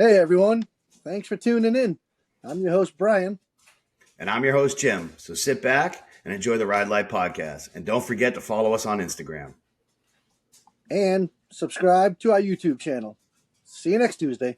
Hey everyone, thanks for tuning in. I'm your host Brian. And I'm your host, Jim. So sit back and enjoy the Ride Life podcast. And don't forget to follow us on Instagram. And subscribe to our YouTube channel. See you next Tuesday.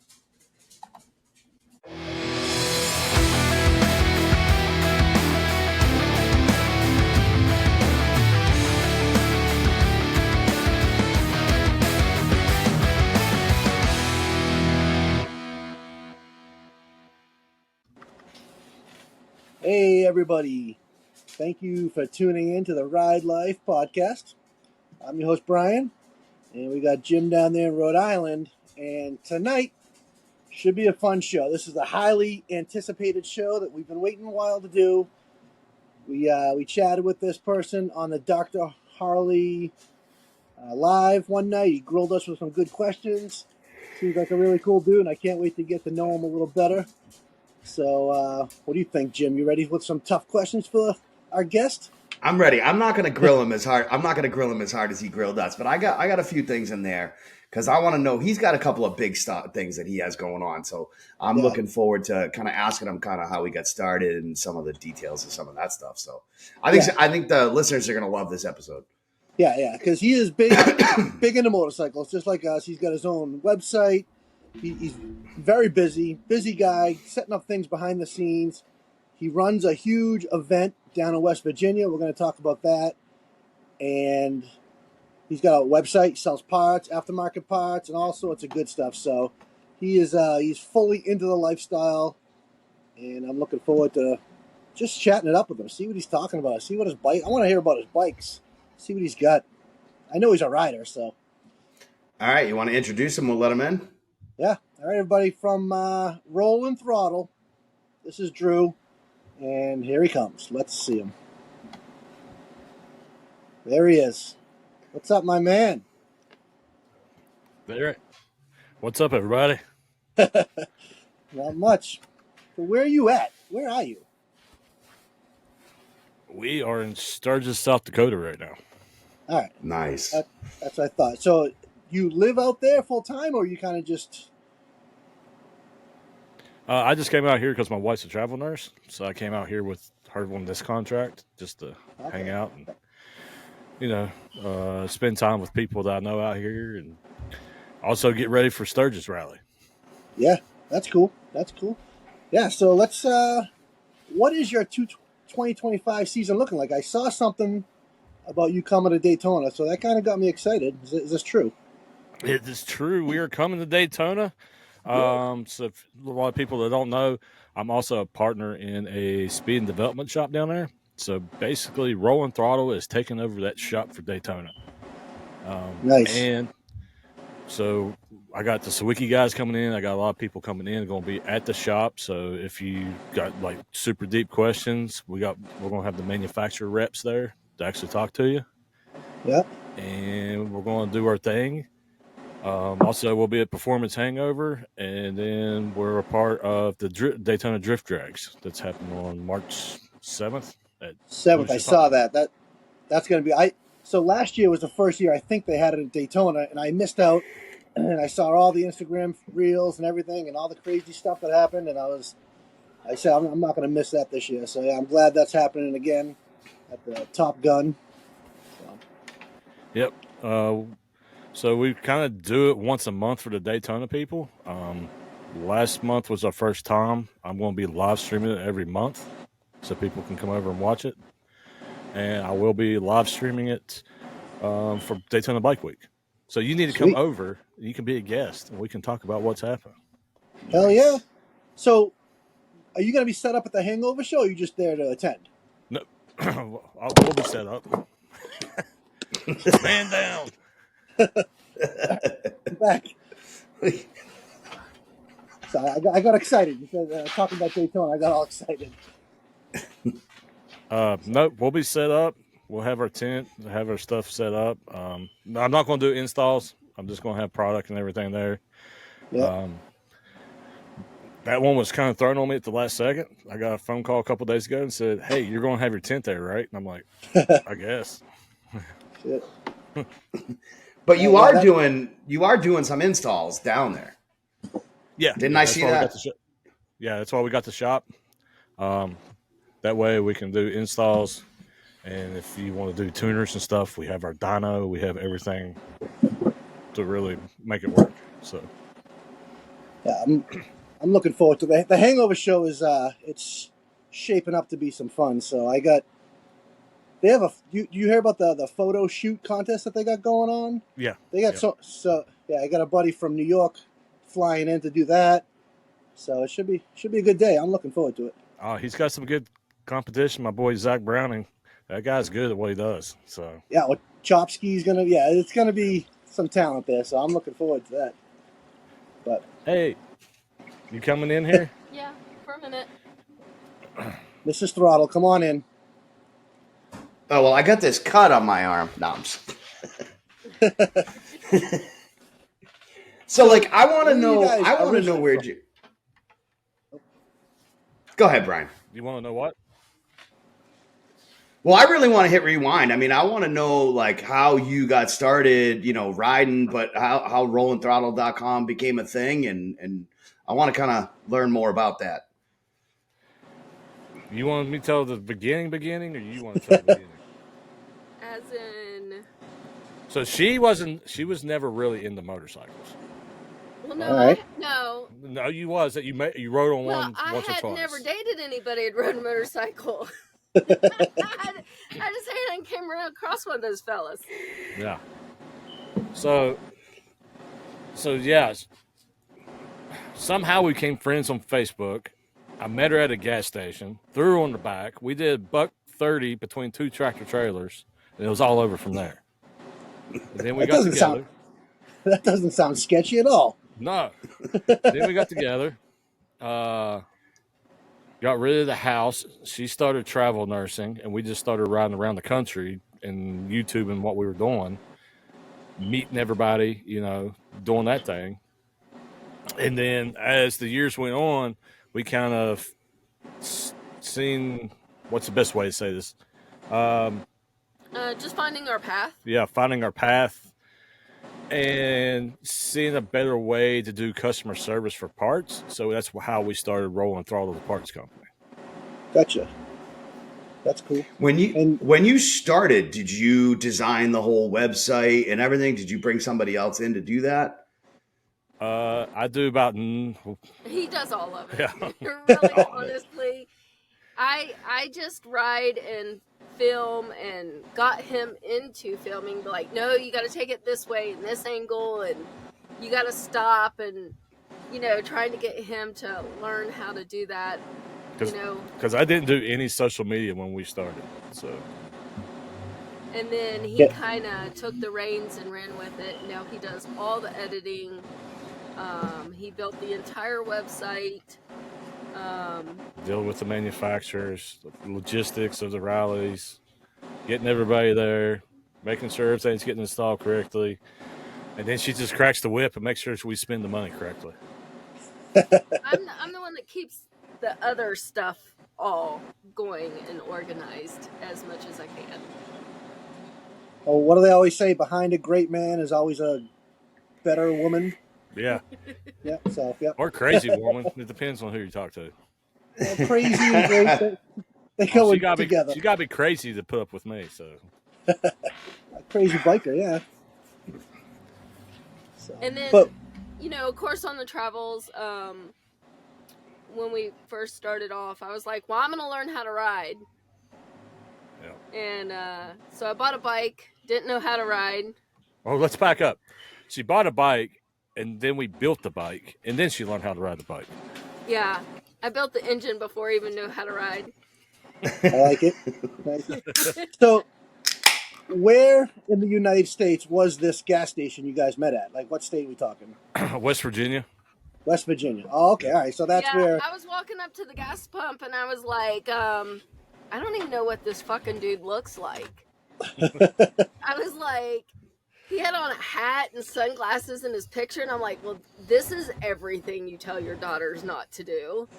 Hey everybody, thank you for tuning in to the Ride Life podcast. I'm your host Brian, and we got Jim down there in Rhode Island. And tonight should be a fun show. This is a highly anticipated show that we've been waiting a while to do. We chatted with this person on the Dr. Harley live one night. He grilled us with some good questions. Seems like a really cool dude, and I can't wait to get to know him a little better. So, what do you think, Jim? You ready with some tough questions for our guest? I'm ready. I'm not going to grill him as hard. I'm not going to grill him as hard as he grilled us, but I got a few things in there because I want to know. He's got a couple of big things that he has going on. So I'm looking forward to kind of asking him kind of how he got started and some of the details of some of that stuff. So I think the listeners are going to love this episode. Yeah, because he is big into motorcycles, just like us. He's got his own website. He's very busy guy, setting up things behind the scenes. He runs a huge event down in West Virginia. We're going to talk about that. And he's got a website, sells parts, aftermarket parts, and all sorts of good stuff. So he's fully into the lifestyle, and I'm looking forward to just chatting it up with him, see what he's talking about, see what his bike. I want to hear about his bikes, see what he's got. I know he's a rider, so. All right, you want to introduce him? We'll let him in. Yeah. All right, everybody from Rollin, Throttle. This is Drew, and here he comes. Let's see him. There he is. What's up, my man? There. What's up, everybody? Not much. So where are you at? Where are you? We are in Sturgis, South Dakota right now. All right. Nice. That's what I thought. So you live out there full time, or you kind of just... I just came out here because my wife's a travel nurse, so I came out here with her on this contract just to hang out and, spend time with people that I know out here and also get ready for Sturgis Rally. Yeah, that's cool. Yeah, so let's... what is your 2025 season looking like? I saw something about you coming to Daytona, so that kind of got me excited. Is this true? It is true. We are coming to Daytona. So if a lot of people that don't know, I'm also a partner in a speed and development shop down there. So basically, Rollin Throttle is taking over that shop for Daytona. Nice. And so I got the Sawicki guys coming in. I got a lot of people coming in, going to be at the shop. So if you got like super deep questions, we're going to have the manufacturer reps there to actually talk to you. Yeah. And we're going to do our thing. Also, we'll be at Performance Hangover, and then we're a part of the Daytona Drift Drags that's happening on March 7th. 7th, I saw that. That's going to be... So last year was the first year I think they had it at Daytona, and I missed out. And I saw all the Instagram reels and everything and all the crazy stuff that happened, and I said, I'm not going to miss that this year. So, yeah, I'm glad that's happening again at the Top Gun. So. Yep. So we kind of do it once a month for the Daytona people. Last month was our first time. I'm going to be live streaming it every month so people can come over and watch it. And I will be live streaming it for Daytona Bike Week. So you need to come over. You can be a guest, and we can talk about what's happening. Hell yeah. So are you going to be set up at the Hangover show, or are you just there to attend? No, we'll be set up. Man down. Back. So I got excited. You said talking about Daytona, I got all excited. Nope, we'll be set up. We'll have our tent, have our stuff set up. I'm not going to do installs. I'm just going to have product and everything there. Yeah. That one was kind of thrown on me at the last second. I got a phone call a couple days ago and said, "Hey, you're going to have your tent there, right?" And I'm like, "I guess." Shit. But you are doing some installs down there. Yeah. Didn't yeah, I that's see why we that? got the yeah, that's why we got the shop. That way we can do installs, and if you want to do tuners and stuff, we have our dyno, we have everything to really make it work. So Yeah, I'm looking forward to the Hangover show. Is it's shaping up to be some fun. So they have you hear about the photo shoot contest that they got going on? yeah, They got so yeah. I got a buddy from New York flying in to do that. So it should be a good day. I'm looking forward to it. he's got some good competition. My boy Zach Browning, that guy's good at what he does. So Yeah, well, Chopsky's gonna it's gonna be some talent there. So I'm looking forward to that. But hey, you coming in here? Yeah, for a minute. Mrs. Throttle, come on in. Oh well, I got this cut on my arm. No, I'm just... So like, I want to know. I want to know where you. Go ahead, Brian. You want to know what? Well, I really want to hit rewind. I mean, I want to know like how you got started, you know, riding, but how rollinthrottle.com became a thing, and I want to kind of learn more about that. You want me to tell the beginning, or you want to tell the beginning? As in, So she was never really into motorcycles. well, no, All right. No, you was that you rode on Well, one I once or had twice. never dated anybody who'd rode a motorcycle. I just hadn't came across one of those fellas. Yeah. So yeah. Somehow we became friends on Facebook. I met her at a gas station, threw her on the back. We did $130 between two tractor trailers, and it was all over from there. And then we got together. That doesn't sound sketchy at all. No. Then we got together. Got rid of the house. She started travel nursing, and we just started riding around the country and YouTubing what we were doing, meeting everybody, doing that thing. And then as the years went on, we kind of seen, what's the best way to say this? Just finding our path. Yeah, finding our path and seeing a better way to do customer service for parts. So that's how we started Rollin Throttle, the parts company. Gotcha. That's cool. When you started, did you design the whole website and everything? Did you bring somebody else in to do that? I do about. He does all of it. Yeah. Really, honestly, I just ride and film and got him into filming. Like, no, you got to take it this way and this angle, and you got to stop, and trying to get him to learn how to do that. Because I didn't do any social media when we started, so. And then he kind of took the reins and ran with it. Now he does all the editing. He built the entire website. Dealing with the manufacturers, the logistics of the rallies, getting everybody there, making sure everything's getting installed correctly. And then she just cracks the whip and makes sure we spend the money correctly. I'm the one that keeps the other stuff all going and organized as much as I can. Oh, what do they always say? Behind a great man is always a better woman. Yeah. Yeah. So yeah. Or crazy woman. It depends on who you talk to. Crazy and great. They go together. She got to be crazy to put up with me. So. A crazy biker, yeah. So, and then, of course, on the travels, when we first started off, I was like, well, I'm going to learn how to ride. Yeah. And so I bought a bike, didn't know how to ride. Oh, let's back up. She bought a bike, and then we built the bike, and then she learned how to ride the bike. Yeah. I built the engine before I even knew how to ride. I like it. Nice. So, where in the United States was this gas station you guys met at? Like, what state are we talking? West Virginia. West Virginia. Oh, okay. All right. So that's where... I was walking up to the gas pump, and I was like, I don't even know what this fucking dude looks like. I was like... He had on a hat and sunglasses in his picture, and I'm like, well, this is everything you tell your daughters not to do.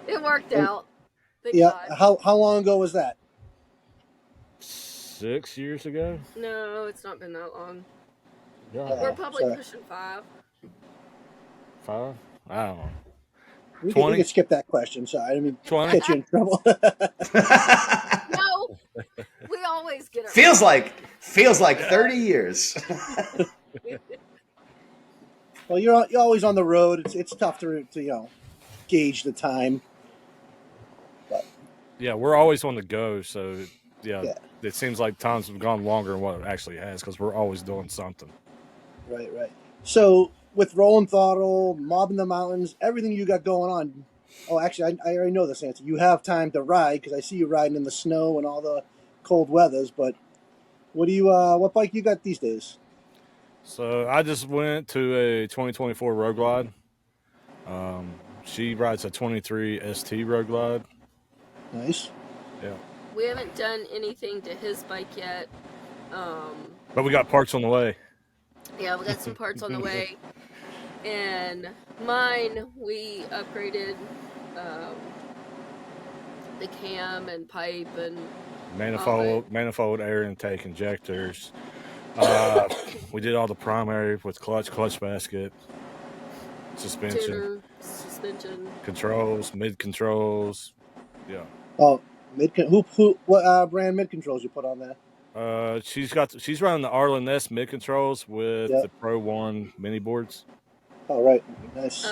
It worked out. Thank God. How long ago was that? 6 years ago? No, it's not been that long. We're probably Sorry. pushing 5. 5? I don't know. We 20? could skip that question. Sorry, I didn't mean 20? get you in trouble. No, we always get it feels right. like 30 years. Well, you're always on the road. It's tough to gauge the time. But Yeah, we're always on the go. So, yeah, it seems like times have gone longer than what it actually has because we're always doing something. right. So with Rollin Throttle, Mobbing the Mountains, everything you got going on. Oh, actually, I already know this answer. You have time to ride because I see you riding in the snow and all the cold weathers. But what bike you got these days? So I just went to a 2024 Road Glide. She rides a 23 ST Road Glide. Nice. Yeah. We haven't done anything to his bike yet. But we got parts on the way. Yeah, we got some parts on the way. And mine, we upgraded the cam and pipe and manifold air intake injectors. We did all the primary with clutch basket, suspension, controls, mid controls. Yeah. Oh, what brand mid controls you put on there? She's running the Arlen S mid controls with the Pro One mini boards. Oh, right. Nice.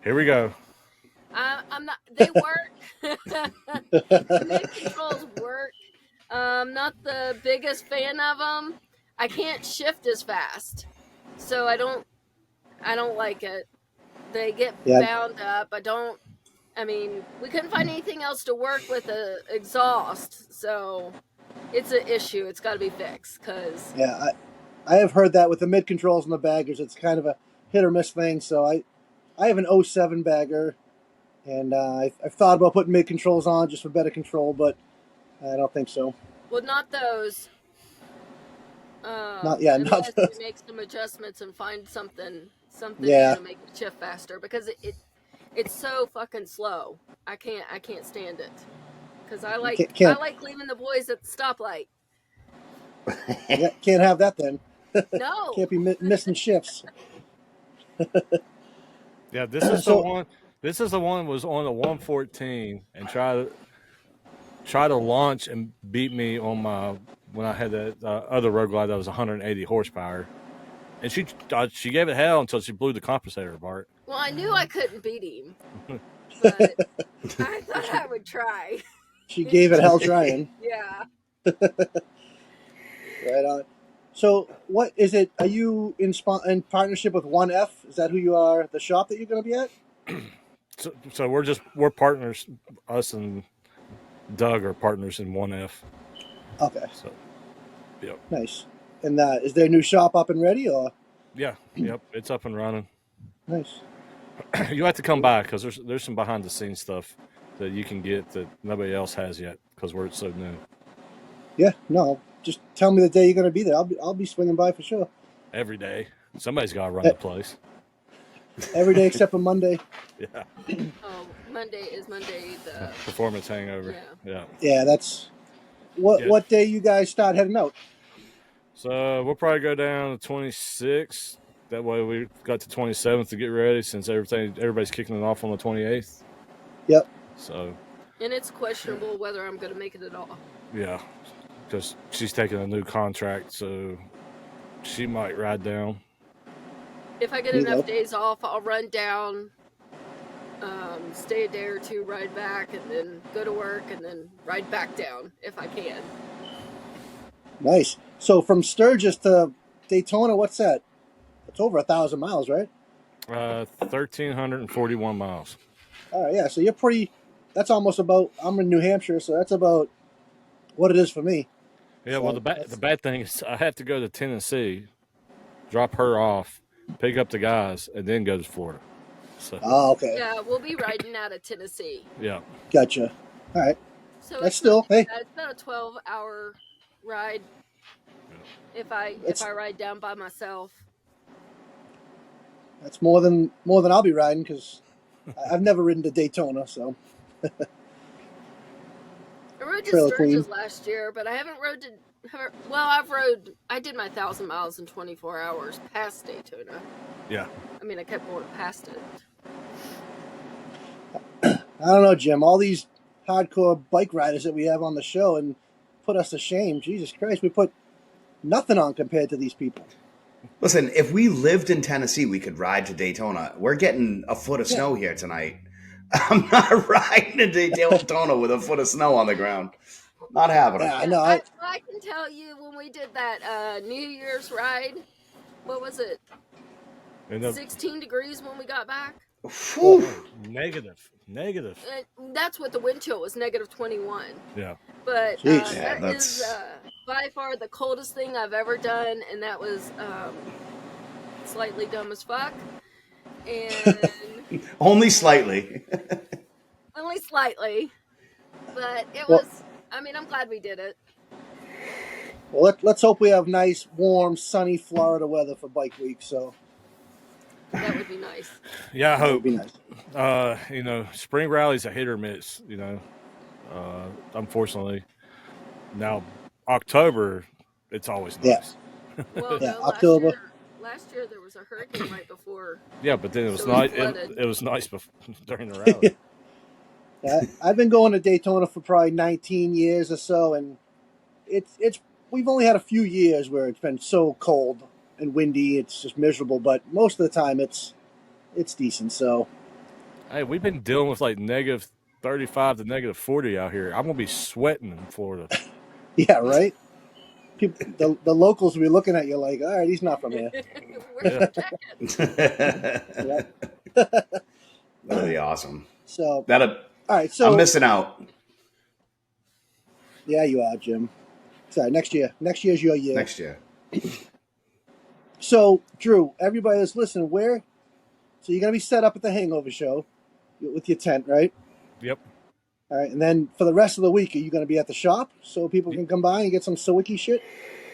Here we go. I'm not. They work. The mid controls work. Not the biggest fan of them. I can't shift as fast, so I don't like it. They get bound up. I mean, we couldn't find anything else to work with the exhaust, so it's an issue. It's got to be fixed because. Yeah, I have heard that with the mid controls and the baggers, it's kind of a hit or miss thing. So I have an 07 bagger, and I've thought about putting mid controls on just for better control, but I don't think so. Well, not those. Not to make some adjustments and find something to make it shift faster because it's so fucking slow. I can't stand it because I like leaving the boys at the stoplight. Can't have that then. No, can't be missing shifts. Yeah, this is the one. This is the one that was on the 114 and try to launch and beat me on my when I had that other Road Glide that was 180 horsepower, and she gave it hell until she blew the compensator apart. Well, I knew I couldn't beat him, but I thought I would try. She gave it hell trying. Yeah. Right on. So, what is it? Are you in partnership with 1F? Is that who you are? The shop that you're going to be at? So we're partners. Us and Doug are partners in 1F. Okay. So, yep. Nice. And is their new shop up and ready, or? Yeah. Yep. It's up and running. Nice. You have to come by because there's some behind the scenes stuff that you can get that nobody else has yet because we're so new. Yeah. No. Just tell me the day you're going to be there. I'll be swinging by for sure. Every day. Somebody's got to run the place. Every day except for Monday. Yeah. Oh, Monday the performance hangover. Yeah. Yeah, that's what day you guys start heading out? So we'll probably go down to 26th. That way we got to 27th to get ready since everybody's kicking it off on the 28th. Yep. So. And it's questionable whether I'm going to make it at all. Yeah, because she's taking a new contract, so she might ride down. If I get enough days off, I'll run down, stay a day or two, ride back, and then go to work, and then ride back down if I can. Nice. So from Sturgis to Daytona, what's that? It's over 1,000 miles, right? 1,341 miles. All right, yeah. So you're pretty. That's almost about. I'm in New Hampshire, so that's about what it is for me. Yeah. So well, the bad thing is I have to go to Tennessee, drop her off, pick up the guys, and then go to Florida. So. Oh, okay. Yeah, we'll be riding out of Tennessee. Yeah. Gotcha. All right. So that's still hey. It's about a 12-hour ride. If I ride down by myself. That's more than I'll be riding because I've never ridden to Daytona, so. I rode to Sturgis last year, but I haven't I did my 1,000 miles in 24 hours past Daytona. Yeah. I mean, I kept going past it. I don't know, Jim. All these hardcore bike riders that we have on the show and put us to shame. Jesus Christ, we put nothing on compared to these people. Listen, if we lived in Tennessee, we could ride to Daytona. We're getting a foot of snow here tonight. I'm not riding to Daytona with a foot of snow on the ground. Not happening. Yeah, I know. I can tell you when we did that New Year's ride, what was it? 16 degrees when we got back. Negative. That's what the wind chill was, -21. Yeah. But Yeah, that is by far the coldest thing I've ever done, and that was slightly dumb as fuck. And only slightly. only slightly. But it was, I mean, I'm glad we did it. Well, let's hope we have nice, warm, sunny Florida weather for Bike Week. So that would be nice. Yeah, I hope. That would be nice. You know, spring rally's a hit or miss. You know, unfortunately. Now, October, it's always nice. Well, yeah, no, October. Last year there was a hurricane right before. Yeah, but then it was So nice. flooded. It was nice during the rally. Yeah, I've been going to Daytona for probably 19 years or so, and it's we've only had a few years where it's been so cold and windy. It's just miserable. But most of the time, it's decent. So Hey, we've been dealing with like -35 to -40 out here. I'm gonna be sweating in Florida. yeah, right. People, the locals will be looking at you like, all right, he's not from here. Where's your jacket? That'd be awesome. So All right, so I'm missing out. Yeah, you are, Jim. Sorry, next year. Next year's your year. Next year. So, Drew, everybody that's listening, so you're going to be set up at the Hangover Show with your tent, right? Yep. All right, and then for the rest of the week, are you going to be at the shop so people can come by and get some Sawicki shit?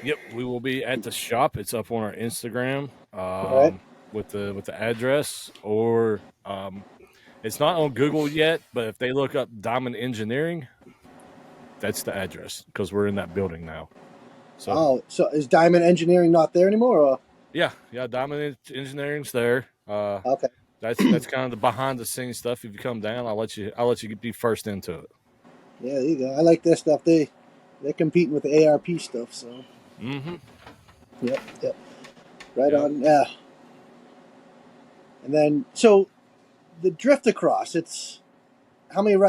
Yep, we will be at the shop. It's up on our Instagram Right. with the address, or it's not on Google yet. But if they look up Diamond Engineering, that's the address because we're in that building now. So So is Diamond Engineering not there anymore? Or? yeah, Diamond Engineering's there. Okay. That's kind of the behind the scenes stuff. If you come down, I'll let you be first into it. Yeah, there you go. I like their stuff. They're competing with the ARP stuff. So. Mm-hmm. Yep. Right on. Yeah. And then so the drift across. It's how many?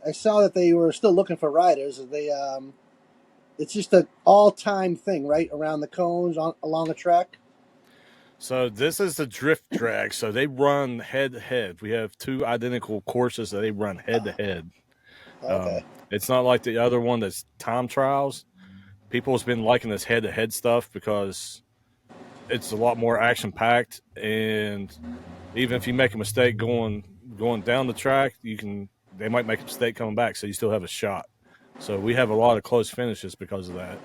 I saw that they were still looking for riders. They it's just an all-time thing, right? Around the cones, along the track. So this is the drift drag. So they run head to head. We have two identical courses that they run head to head. Okay. It's not like the other one that's time trials. People's been liking this head to head stuff because it's a lot more action packed, and even if you make a mistake going down the track, they might make a mistake coming back, so you still have a shot. So we have a lot of close finishes because of that,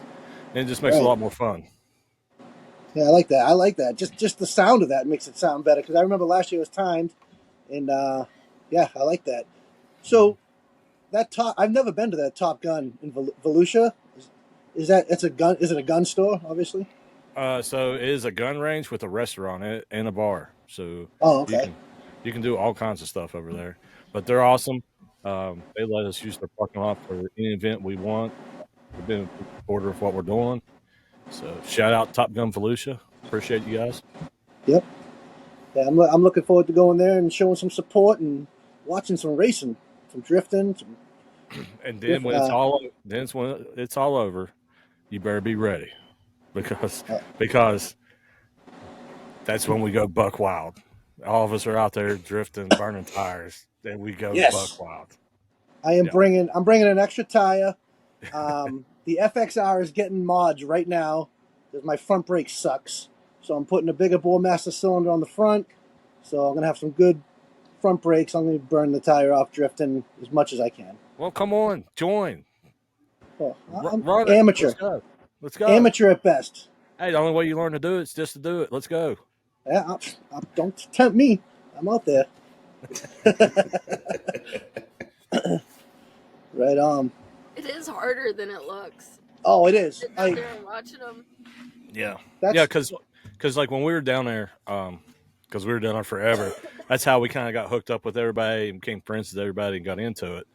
and it just makes it a lot more fun. Yeah, I like that. Just the sound of that makes it sound better because I remember last year was timed, and yeah, I like that. So I've never been to that Top Gun in Volusia. It's a gun? Is it a gun store? Obviously. So it is a gun range with a restaurant and a bar. So okay. You can do all kinds of stuff over there. But they're awesome. They let us use their parking lot for any event we want. We've been supportive of what we're doing. So shout out Top Gun Volusia. Appreciate you guys. Yep. Yeah, I'm looking forward to going there and showing some support and watching some racing, some drifting. And then when it's all over, you better be ready because that's when we go buck wild. All of us are out there drifting, burning tires. Then we go buck wild. I'm bringing an extra tire. The FXR is getting mods right now because my front brake sucks. So I'm putting a bigger bore master cylinder on the front. So I'm going to have some good front brakes. I'm going to burn the tire off drifting as much as I can. Well, come on. Join. Oh, I'm Run amateur. Let's go. Amateur at best. Hey, the only way you learn to do it is just to do it. Let's go. Yeah, don't tempt me. I'm out there. Right on. It is harder than it looks. Oh, it is. Sitting out there and watching them. Yeah, That's yeah, because like when we were down there, because we were down there forever, that's how we kind of got hooked up with everybody and became friends with everybody and got into it.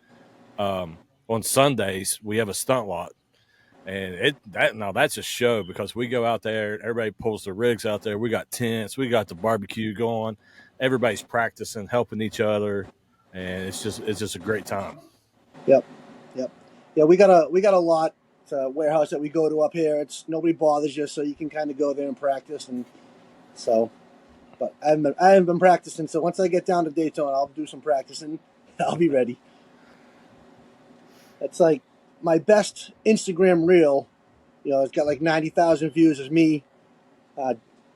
On Sundays we have a stunt lot, and that's a show because we go out there, everybody pulls their rigs out there. We got tents, we got the barbecue going, everybody's practicing, helping each other, and it's just a great time. Yep. Yeah, we got a lot warehouse that we go to up here. It's nobody bothers you, so you can kind of go there and practice. And so, but I haven't been practicing. So once I get down to Daytona, I'll do some practicing. I'll be ready. That's like my best Instagram reel. It's got like 90,000 views. Is me,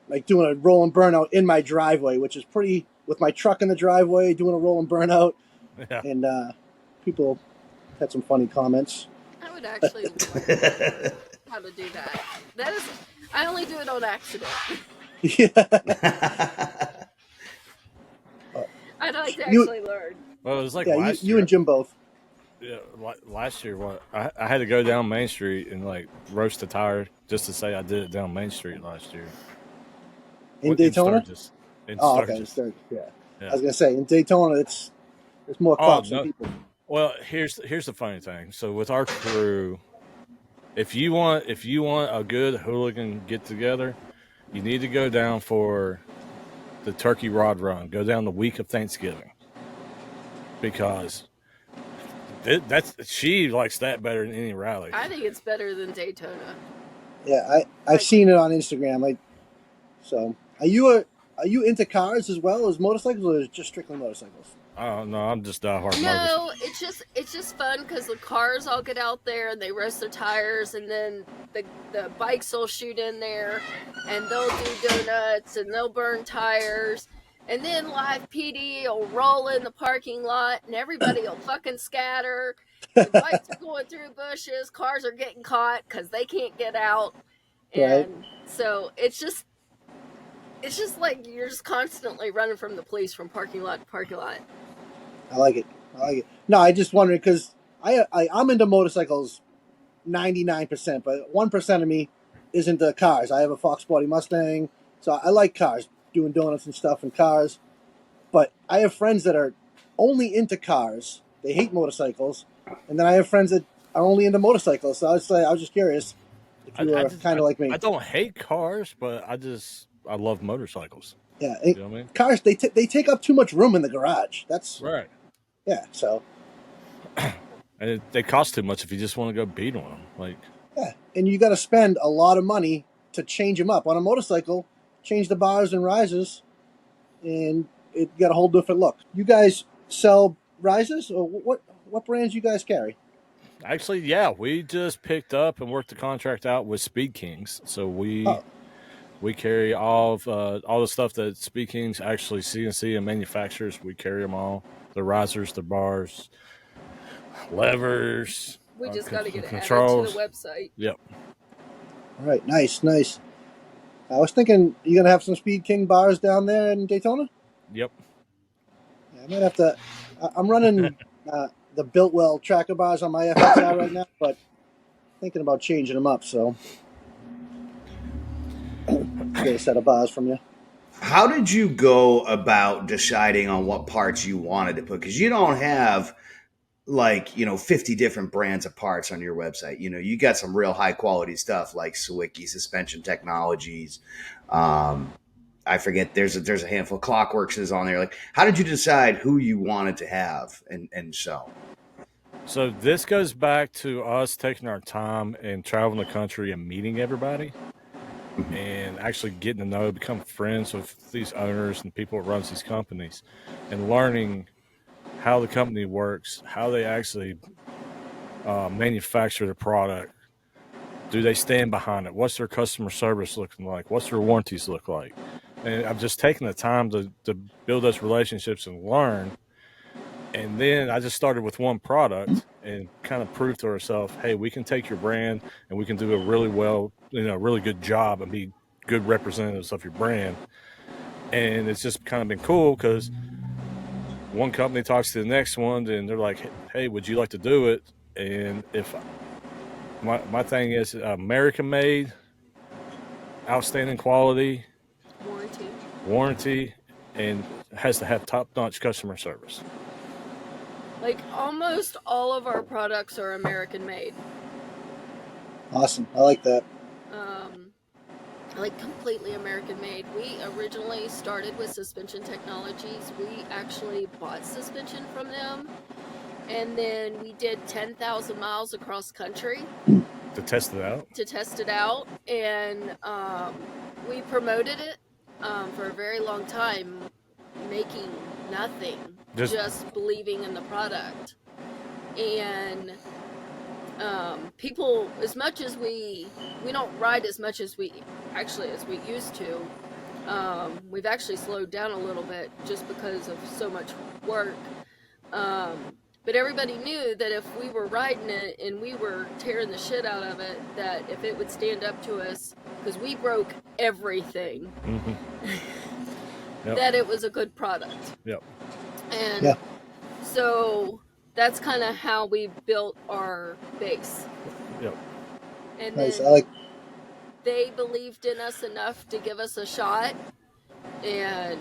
like doing a roll and burnout in my driveway, which is pretty, with my truck in the driveway, doing a roll and burnout. Yeah. And people had some funny comments. I would actually learn how to do that. I only do it on accident. Yeah. I'd like to actually learn. Well, it was like Yeah, last you year. and Jim both. Yeah, last year, I had to go down Main Street and like roast a tire just to say I did it down Main Street last year. In Daytona? In Okay. Sturgis. Yeah. Yeah. I was gonna say in Daytona, there's more cops than people. Well, here's the funny thing. So with our crew, if you want a good hooligan get together, you need to go down for the Turkey Rod Run. Go down the week of Thanksgiving, because she likes that better than any rally. I think it's better than Daytona. Yeah, I've seen it on Instagram. So are you into cars as well as motorcycles, or is it just strictly motorcycles? Oh no, I'm just diehard. No, it's just fun because the cars all get out there and they roast their tires, and then the bikes will shoot in there, and they'll do donuts and they'll burn tires, and then live PD will roll in the parking lot, and everybody will fucking scatter. The bikes are going through bushes, cars are getting caught because they can't get out, and so it's just like you're just constantly running from the police from parking lot to parking lot. I like it. No, I just wondering because I'm into motorcycles 99%, but 1% of me is into cars. I have a Fox Sporty Mustang, so I like cars, doing donuts and stuff in cars. But I have friends that are only into cars. They hate motorcycles. And then I have friends that are only into motorcycles. So I was just curious if you were kind of like me. I don't hate cars, but I love motorcycles. Yeah, you know what I mean? Cars, they take up too much room in the garage. That's right. Yeah, so. And they cost too much if you just want to go beat on them. Yeah, and you got to spend a lot of money to change them up. On a motorcycle, change the bars and risers, and it got a whole different look. You guys sell risers, or what brands you guys carry? Actually, yeah, we just picked up and worked the contract out with Speed Kings, so we carry all the stuff that Speed Kings actually CNC and manufactures. We carry them all. The risers, the bars, levers. We just got to get it controls. added to the website. Yep. All right, nice. I was thinking you're going to have some Speed King bars down there in Daytona? Yep. Yeah, I might have to. I'm running the Biltwell tracker bars on my FXR right now, but thinking about changing them up, so get a set of bars from you. How did you go about deciding on what parts you wanted to put? Because you don't have 50 different brands of parts on your website. You got some real high quality stuff like Sawicki Suspension Technologies. I forget, there's a handful of Clockworks is on there. How did you decide who you wanted to have and so? So this goes back to us taking our time and traveling the country and meeting everybody. And actually getting to know, become friends with these owners and people that runs these companies, and learning how the company works, how they actually manufacture the product. Do they stand behind it? What's their customer service looking like? What's their warranties look like? And I've just taken the time to build those relationships and learn. And then I just started with one product and kind of proved to ourselves, hey, we can take your brand and we can do a really good job and be good representatives of your brand. And it's just kind of been cool because one company talks to the next one and they're like, hey, would you like to do it? And if My thing is American made, outstanding quality, warranty, and has to have top notch customer service. Like almost all of our products are American made. Awesome. I like that. Like completely American made. We originally started with Suspension Technologies. We actually bought suspension from them, and then we did 10,000 miles across country To test it out. And we promoted it for a very long time, making nothing, just believing in the product. And people, as much as we don't ride as much as we used to. We've actually slowed down a little bit just because of so much work. But everybody knew that if we were riding it and we were tearing the shit out of it, that if it would stand up to us, because we broke everything, that it was a good product. Yep. And so that's kind of how we built our base. Yep. And Nice. then they believed in us enough to give us a shot, and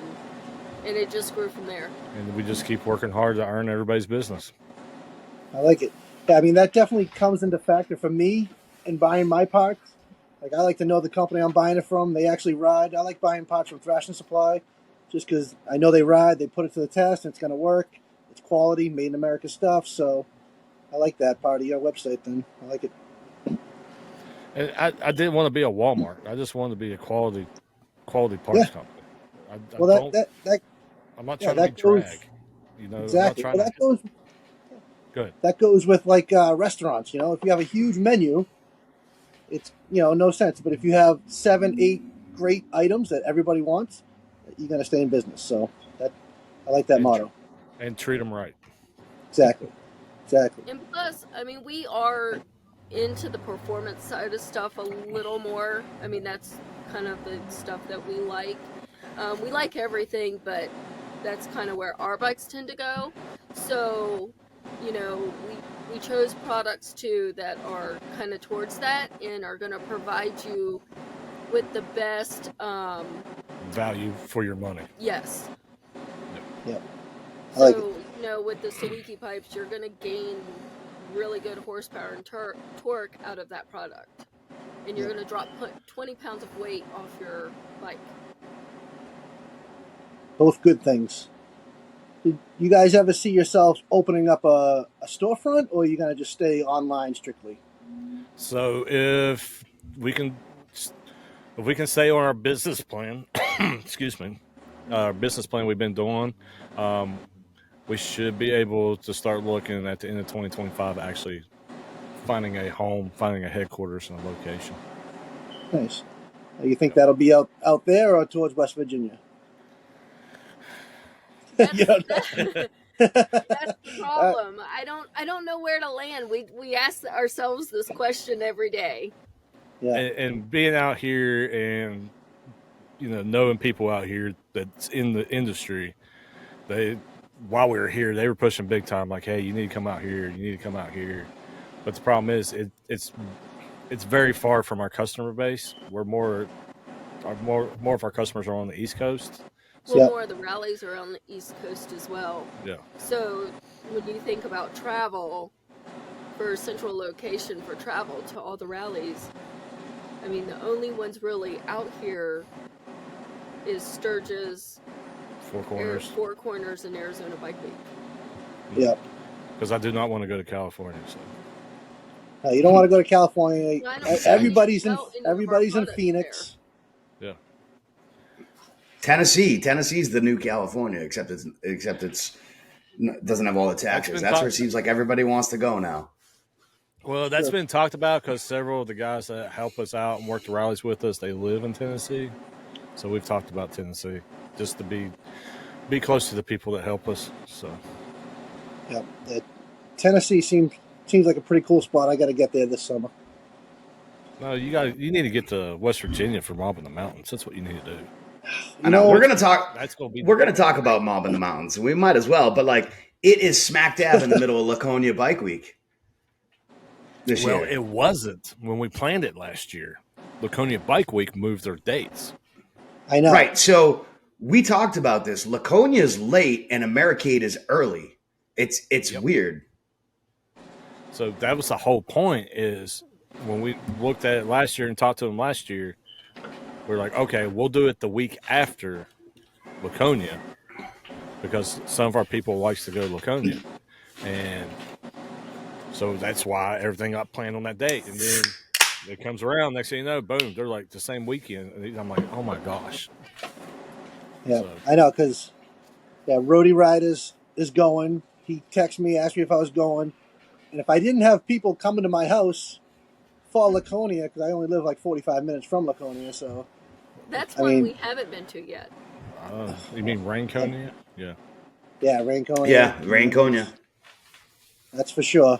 it just grew from there. And we just keep working hard to earn everybody's business. I like it. Yeah, I mean, that definitely comes into factor for me in buying my parts. Like, I like to know the company I'm buying it from. They actually ride. I like buying parts from Thrashing Supply just because I know they ride. They put it to the test, and it's going to work. It's quality, made in America stuff. So I like that part of your website then. I like it. And I didn't want to be a Walmart. I just wanted to be a quality parts company. I'm not trying to be drag. You know, exactly. I'm not well, Good. That goes with like restaurants. You know, if you have a huge menu, it's no sense. But if you have 7, 8 great items that everybody wants, you're going to stay in business. So I like that motto. And treat them right. Exactly. And plus, I mean, we are into the performance side of stuff a little more. I mean, that's kind of the stuff that we like. We like everything, but that's kind of where our bikes tend to go. So, we chose products too that are kind of towards that and are going to provide you with the best value for your money. Yes. Yep. So, with the Sawiki pipes, you're going to gain really good horsepower and torque out of that product. And you're going to drop 20 pounds of weight off your bike. Both good things. Did you guys ever see yourselves opening up a storefront, or are you going to just stay online strictly? So if we can stay on our business plan, excuse me, our business plan we've been doing, we should be able to start looking at the end of 2025, actually finding a home, finding a headquarters and a location. Nice. You think that'll be out there or towards West Virginia? That's the problem. I don't know where to land. We ask ourselves this question every day. Yeah. And being out here and knowing people out here that's in the industry, while we were here, they were pushing big time, like, hey, you need to come out here, you need to come out here. But the problem is it's very far from our customer base. We're more of our customers are on the East Coast. Well, more of the rallies are on the East Coast as well. Yeah. So when you think about travel, for a central location for travel to all the rallies, I mean, the only ones really out here is Sturgis, Four Corners, and Arizona Bike Week. Yeah. Because I do not want to go to California. So. You don't want to go to California. Everybody's in Phoenix. There. Yeah. Tennessee's the new California, except it's doesn't have all the taxes. That's where it seems like everybody wants to go now. Well, that's been talked about because several of the guys that help us out and work the rallies with us, they live in Tennessee. So we've talked about Tennessee just to be close to the people that help us. So, yeah, Tennessee seems like a pretty cool spot. I got to get there this summer. No, you need to get to West Virginia for Mobbing the Mountains. That's what you need to do. I know we're gonna talk. We're gonna talk about Mobbing the Mountains. We might as well, but like it is smack dab in the middle of Laconia Bike Week. this Well, year. it wasn't when we planned it last year. Laconia Bike Week moved their dates. I know. Right. So we talked about this. Laconia is late and Americade is early. It's Yep. weird. So that was the whole point, is when we looked at it last year and talked to them last year, we're like, okay, we'll do it the week after Laconia because some of our people likes to go to Laconia. And so that's why everything got planned on that date. And then it comes around, next thing you know, boom, they're like the same weekend. And I'm like, oh my gosh. Yeah, So, I know, because Roadie Riders is going. He texted me, asked me if I was going. And if I didn't have people coming to my house for Laconia, because I only live like 45 minutes from Laconia, so. That's I one mean- we haven't been to yet. you mean Rainconia? Yeah. Yeah, Rainconia. Yeah, Rainconia. That's for sure.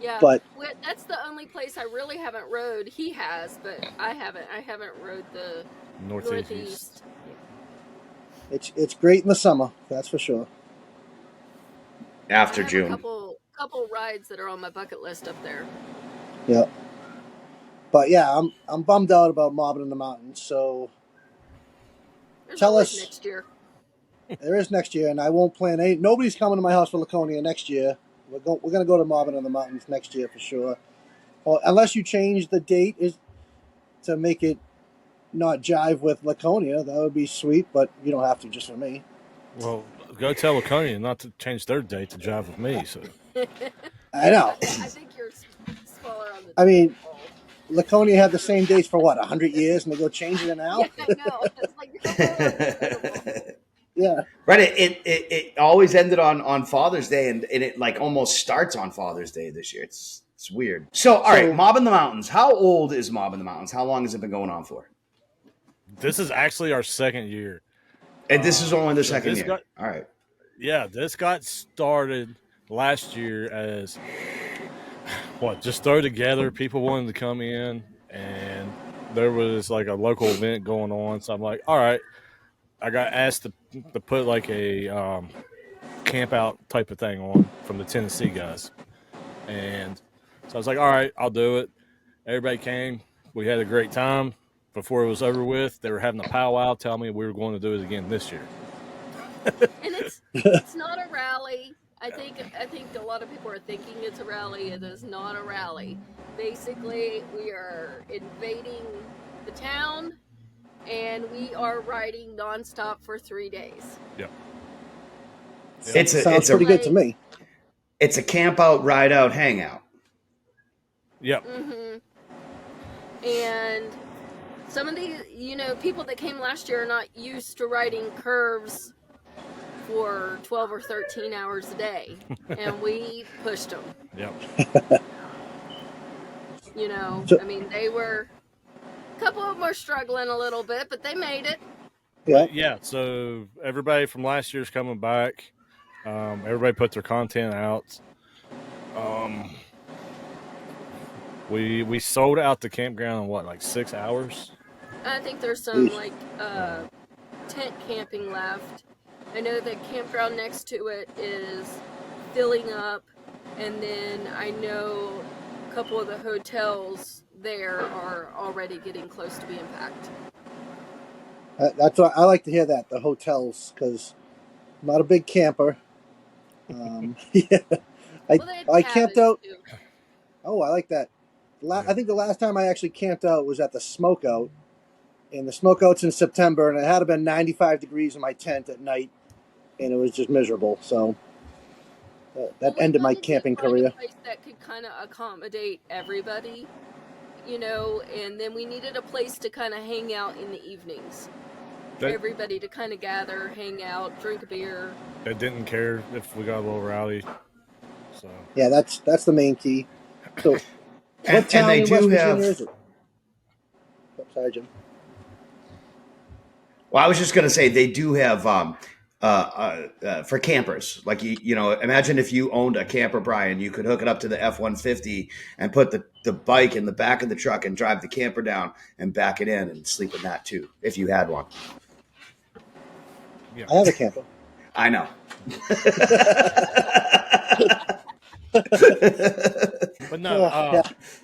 Yeah, But that's the only place I really haven't rode. He has, but I haven't. I haven't rode the Northeast. it's great in the summer, that's for sure. After I have June. a couple rides that are on my bucket list up there. Yeah. But yeah, I'm bummed out about Mobbing in the Mountains, so There's Tell always us- next year. there is next year, and I won't plan any. Nobody's coming to my house for Laconia next year. We're going to go to Mobbing in the Mountains next year for sure. Well, unless you change the date to make it not jive with Laconia, that would be sweet, but you don't have to just for me. Well, go tell Laconia not to change their date to jive with me. So I know. I think you're smaller on the. I mean, ball. Laconia had the same dates for what, 100 years, and they go changing it now? Yeah, I know. It's like you're more Yeah. Right. It always ended on Father's Day, and it like almost starts on Father's Day this year. It's weird. So, all right, Mob in the Mountains. How old is Mob in the Mountains? How long has it been going on for? this is actually our second year. And this is only the so second this year. got- All right. Yeah, this got started last year as just throw together. People wanted to come in, and there was like a local event going on. So I'm like, all right. I got asked to put like a camp out type of thing on from the Tennessee guys, and so I was like, all right, I'll do it. Everybody came. We had a great time. Before it was over with, they were having a powwow telling me we were going to do it again this year. And it's not a rally. I think a lot of people are thinking it's a rally. It is not a rally. Basically, we are invading the town, and we are riding nonstop for 3 days. Yep. Sounds pretty good to me. It's a camp out, ride out, hangout. Yep. Mm-hmm. And some of the people that came last year are not used to riding curves for 12 or 13 hours a day, and we pushed them. Yep. I mean, they were. A couple of them were struggling a little bit, but they made it. Yeah. Yeah. So everybody from last year's coming back. Everybody put their content out. We sold out the campground in like 6 hours. I think there's some tent camping left. I know the campground next to it is filling up, and then I know a couple of the hotels there are already getting close to being packed. That's what I like to hear, that the hotels, because I'm not a big camper. Yeah, I camped out. Too. Oh, I like that. I think the last time I actually camped out was at the Smokeout, and the Smokeout's in September, and it had been 95 degrees in my tent at night, and it was just miserable. So that ended my camping career. A place that could kind of accommodate everybody, and then we needed a place to kind of hang out in the evenings. Everybody to kind of gather, hang out, drink a beer. They didn't care if we got a little rowdy. So Yeah, that's the main key. So, what town in West Virginia is it? Oh, sorry, Jim. Well, I was just going to say they do have for campers. Like imagine if you owned a camper, Brian, you could hook it up to the F-150 and put the bike in the back of the truck and drive the camper down and back it in and sleep in that too, if you had one. I have a camper. I know. But no, Yeah.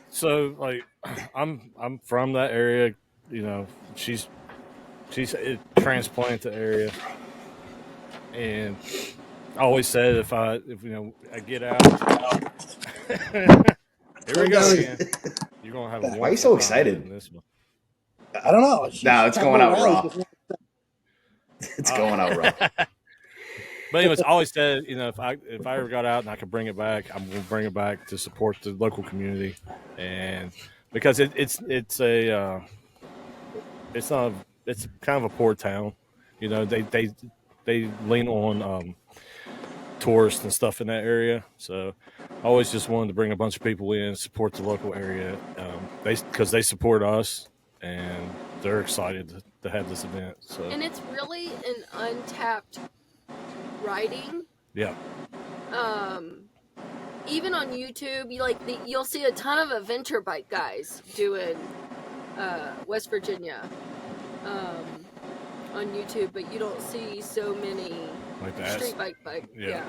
so like I'm from that area. You know, she's transplanted to the area, and I always said if I get out, here we go again. You're gonna have a Why are you wonderful so time excited? editing this one. I don't know. She's No, it's talking going about out rallies. raw. Just- It's going out raw. But anyways, I always said, if I ever got out and I could bring it back, I'm going to bring it back to support the local community, and because it's kind of a poor town, they lean on tourists and stuff in that area. So I always just wanted to bring a bunch of people in, support the local area, because they support us and they're excited to have this event. So And it's really an untapped riding. yeah. Even on YouTube, you'll see a ton of adventure bike guys doing West Virginia on YouTube, but you don't see so many Like that. street bike. Yeah.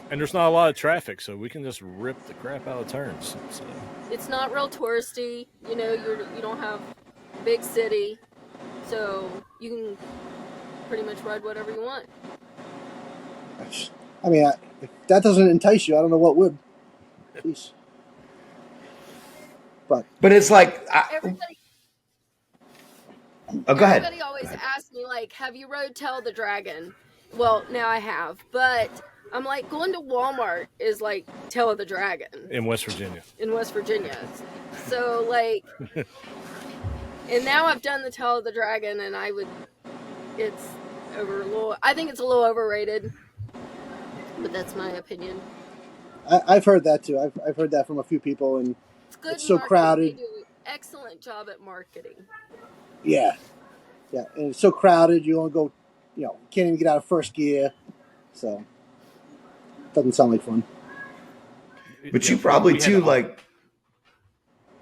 And there's not a lot of traffic, so we can just rip the crap out of turns. So. It's not real touristy. You don't have big city, so you can pretty much ride whatever you want. I mean, if that doesn't entice you, I don't know what would. Jeez. But it's like, Everybody go ahead. Everybody always asks me, like, have you rode Tell the Dragon? Well, now I have, but I'm like, going to Walmart is like Tell of the Dragon. In West Virginia. So, like, and now I've done the Tell of the Dragon, and I think it's a little overrated, but that's my opinion. I've heard that too. I've heard that from a few people, and It's good. It's so crowded. They do an excellent job at marketing. yeah, and it's so crowded. You only go, can't even get out of first gear, so doesn't sound like fun. But you probably too, like,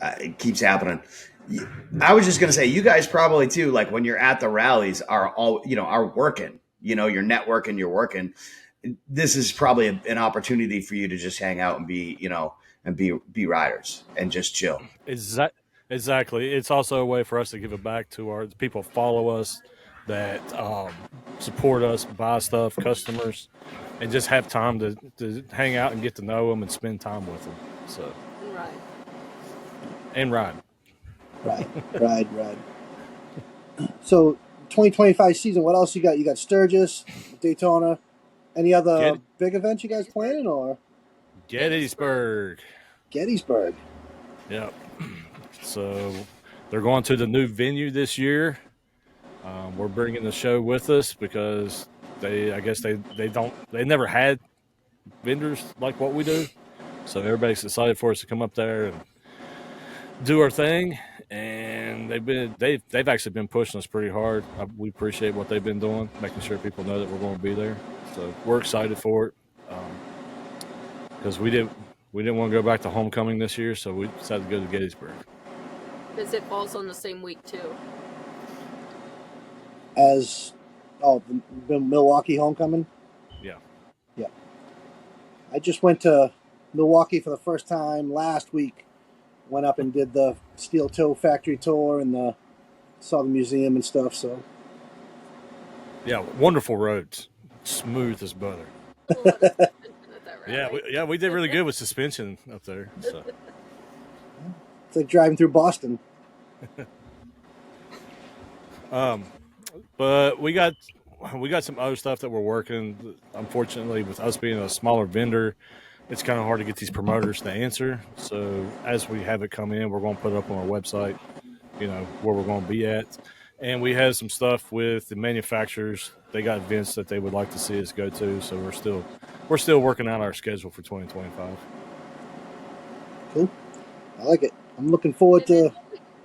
it keeps happening. I was just gonna say, you guys probably too, like when you're at the rallies, are working. You're networking, you're working. This is probably an opportunity for you to just hang out and be, be riders and just chill. Exactly. It's also a way for us to give it back to the people who follow us, that support us, buy stuff, customers, and just have time to hang out and get to know them and spend time with them. So and ride. Ride. So 2025 season, what else you got? You got Sturgis, Daytona. Any other big events you guys planning, or? Gettysburg. Yeah. So they're going to the new venue this year. We're bringing the show with us because they never had vendors like what we do. So everybody's excited for us to come up there and do our thing. And they've actually been pushing us pretty hard. We appreciate what they've been doing, making sure people know that we're going to be there. So we're excited for it because we didn't want to go back to homecoming this year, so we decided to go to Gettysburg. Because it falls on the same week too. As the Milwaukee homecoming. Yeah. I just went to Milwaukee for the first time last week. Went up and did the steel toe factory tour and saw the museum and stuff. So yeah, wonderful roads, smooth as butter. We did really good with suspension up there. So. It's like driving through Boston. But we got some other stuff that we're working. Unfortunately, with us being a smaller vendor, it's kind of hard to get these promoters to answer. So as we have it come in, we're going to put it up on our website, where we're going to be at. And we have some stuff with the manufacturers. They got events that they would like to see us go to. So we're still working out our schedule for 2025. Cool. I like it. I'm looking forward to.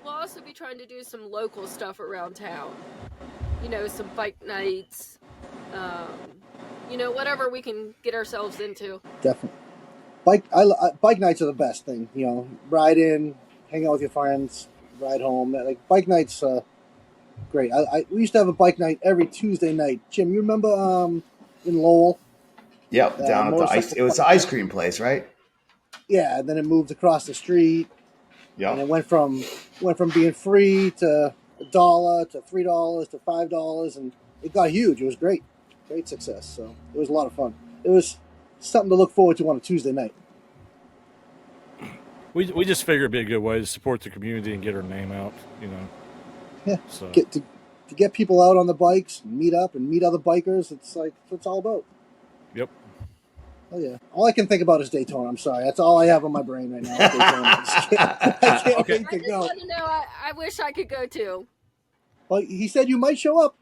We'll also be trying to do some local stuff around town. Some bike nights. Whatever we can get ourselves into. Definitely. Bike nights are the best thing. Ride in, hang out with your friends, ride home. Like bike nights, great. We used to have a bike night every Tuesday night. Jim, you remember in Lowell? Yep, down at the ice. motorcycle It was the ice cream place, right? Yeah, and then it moved across the street, and Yep. it went from being free to $1 to $3 to $5, and it got huge. It was great success. So it was a lot of fun. It was something to look forward to on a Tuesday night. We just figured it'd be a good way to support the community and get our name out, Yeah, So to get people out on the bikes, meet up and meet other bikers. It's like what it's all about. yep. Oh yeah, all I can think about is Daytona. I'm sorry, that's all I have on my brain right now. Is Daytona. I can't Okay. wait I to just go. want to know. I wish I could go too. Well, he said you might show up.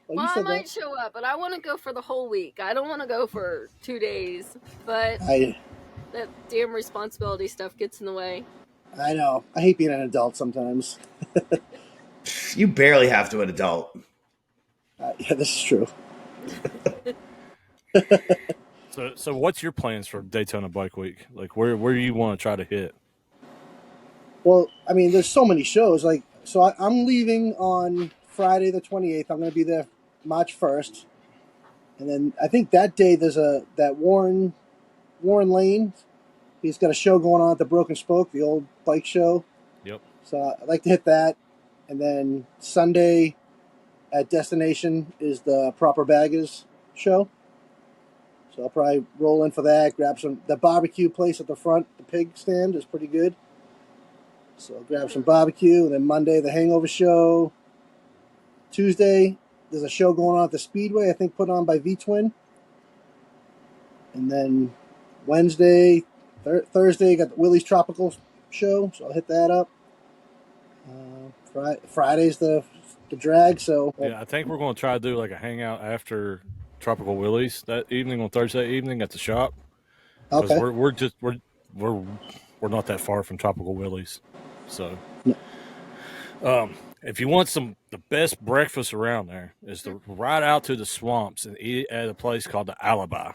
Well, Well, you I said might show up, but I want to go for the whole week. I don't want to go for 2 days, but that. that damn responsibility stuff gets in the way. I know. I hate being an adult sometimes. You barely have to an adult. Yeah, this is true. So what's your plans for Daytona Bike Week? Like, where do you want to try to hit? Well, I mean, there's so many shows. Like, so I'm leaving on Friday the 28th. I'm going to be there March 1st, and then I think that day there's that Warren Lane. He's got a show going on at the Broken Spoke, the old bike show. Yep. So I'd like to hit that, and then Sunday at Destination is the Proper Baggers show. So I'll probably roll in for that, grab the barbecue place at the front, the pig stand is pretty good. So I'll grab some barbecue, and then Monday, the Hangover show. Tuesday, there's a show going on at the Speedway, I think put on by V-Twin. And then Wednesday, Thursday, got the Willie's Tropical show, so I'll hit that up. Friday's the drag, so... Yeah, I think we're going to try to do like a hangout after Tropical Willie's that evening on Thursday evening at the shop. Because Okay. we're not that far from Tropical Willie's, so No. if you want the best breakfast around there is to ride out to the swamps and eat at a place called the Alibi.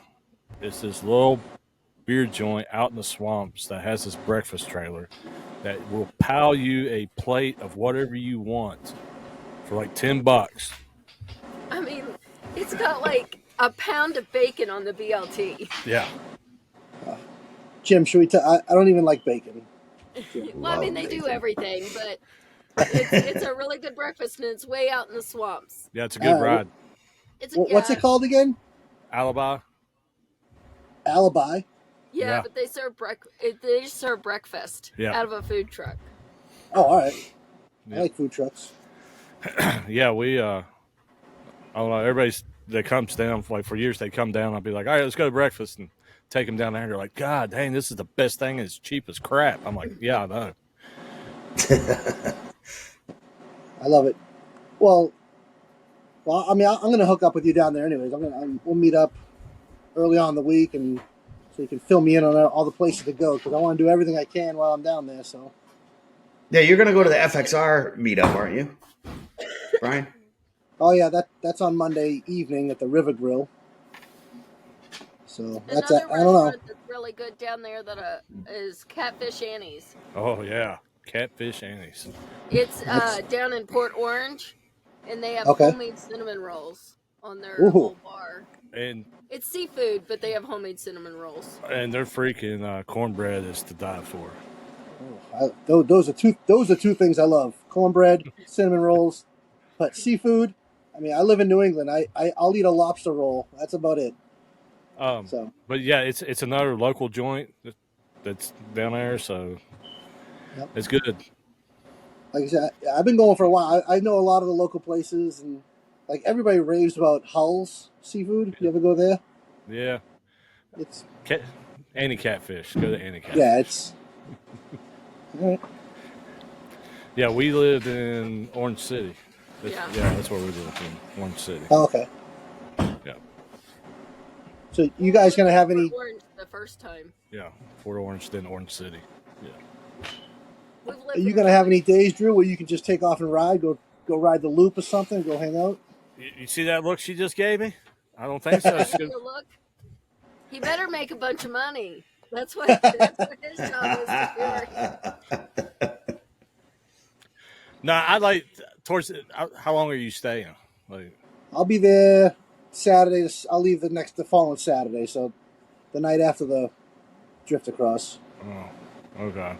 It's this little beer joint out in the swamps that has this breakfast trailer that will pile you a plate of whatever you want for like $10. I mean, it's got like a pound of bacon on the BLT. Yeah. Jim, should we I don't even like bacon. Well, I mean, they do everything, but it's a really good breakfast, and it's way out in the swamps. Yeah, it's a good ride. What's it called again? Alibi. Alibi. Yeah, but they serve They serve breakfast out of a food truck. Oh, all right. Yeah. I like food trucks. Yeah, we I don't know, everybody's that comes down for years. They come down. I'll be like, all right, let's go to breakfast, and take them down there. They're like, God dang, this is the best thing. It's cheap as crap. I'm like, yeah, I know. I love it. Well, I mean, I'm going to hook up with you down there anyways. We'll meet up early on in the week, and so you can fill me in on all the places to go, because I want to do everything I can while I'm down there. So. Yeah, you're going to go to the FXR meetup, aren't you, Brian? Oh yeah, that's on Monday evening at the River Grill. So that's Another I don't know. restaurant that's really good down there that is Catfish Annie's. Oh yeah, Catfish Annie's. It's down in Port Orange, and they have Okay. homemade cinnamon rolls on their Ooh. whole bar. And It's seafood, but they have homemade cinnamon rolls. their freaking cornbread is to die for. Those are two things I love: cornbread, cinnamon rolls, but seafood. I mean, I live in New England. I'll eat a lobster roll. That's about it. So. But yeah, it's another local joint that's down there, so Yep. it's good. Like I said, I've been going for a while. I know a lot of the local places, and like everybody raves about Hull's seafood. You ever go there? Yeah, It's Annie Catfish. Go to Annie Catfish. yeah, it's all right. Yeah, we lived in Orange City. Yeah. That's where we lived in Orange City. Oh, okay. Yeah, So you guys gonna have any? Port Orange the first time. yeah. Fort Orange, then Orange City. Yeah. We've lived Are you in gonna have any days, Drew, where you can just take off and ride? Go ride the loop or something. Go hang out. You see that look she just gave me? I don't think so. She Good look. He better make a bunch of money. That's what his job is to do. No, I like towards. How long are you staying? Like, I'll be there Saturday. I'll leave the following Saturday. So the night after the drift across. Oh, okay.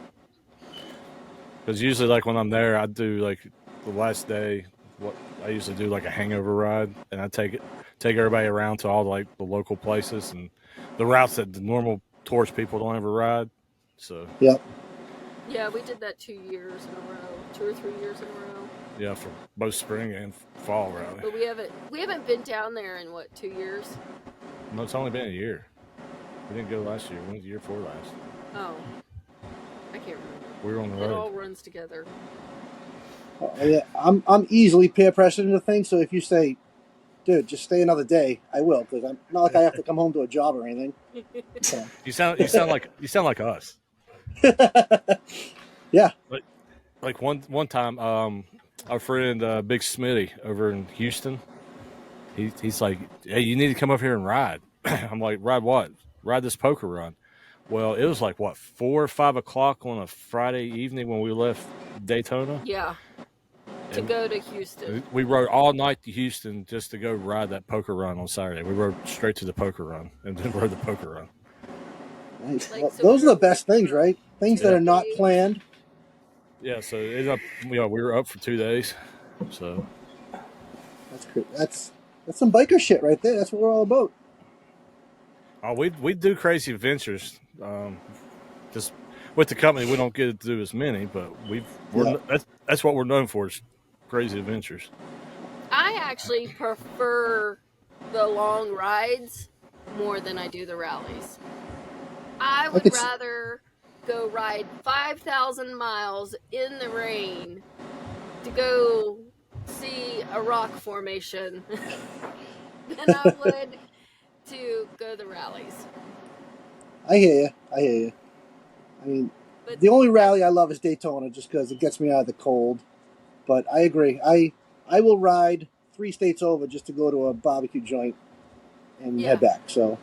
Because usually, like when I'm there, I do like the last day. What I usually do like a hangover ride, and I take everybody around to all like the local places and the routes that the normal tourist people don't ever ride. So Yep. Yeah, we did that 2 years in a row, 2 or 3 years in a row. yeah, for both spring and fall rally. But we haven't been down there in what, 2 years? No, it's only been a year. We didn't go last year. We went the year before last. Oh, I can't remember. We were on the It road. all runs together. Yeah, I'm easily peer pressured into things. So if you say, "Dude, just stay another day," I will, because I'm not like I have to come home to a job or anything. So. You sound like us. Yeah. Like one time, our friend Big Smitty over in Houston, he's like, "Hey, you need to come up here and ride." I'm like, "Ride what? Ride this poker run." Well, it was like what 4 or 5 o'clock on a Friday evening when we left Daytona. Yeah. To go to Houston. We rode all night to Houston just to go ride that poker run on Saturday. We rode straight to the poker run and then rode the poker run. Nice. Like, Well, so those are the best things, right? Things that Yeah. are not planned. Yeah, so it ended up, we were up for 2 days. So That's great. That's some biker shit right there. That's what we're all about. oh, we do crazy adventures. Just with the company, we don't get to do as many, but that's what we're known for is crazy adventures. I actually prefer the long rides more than I do the rallies. I would rather go ride 5,000 miles in the rain to go see a rock formation than I would to go the rallies. I hear you. I mean, the only rally I love is Daytona, just because it gets me out of the cold. But I agree. I will ride 3 states over just to go to a barbecue joint and head back. So,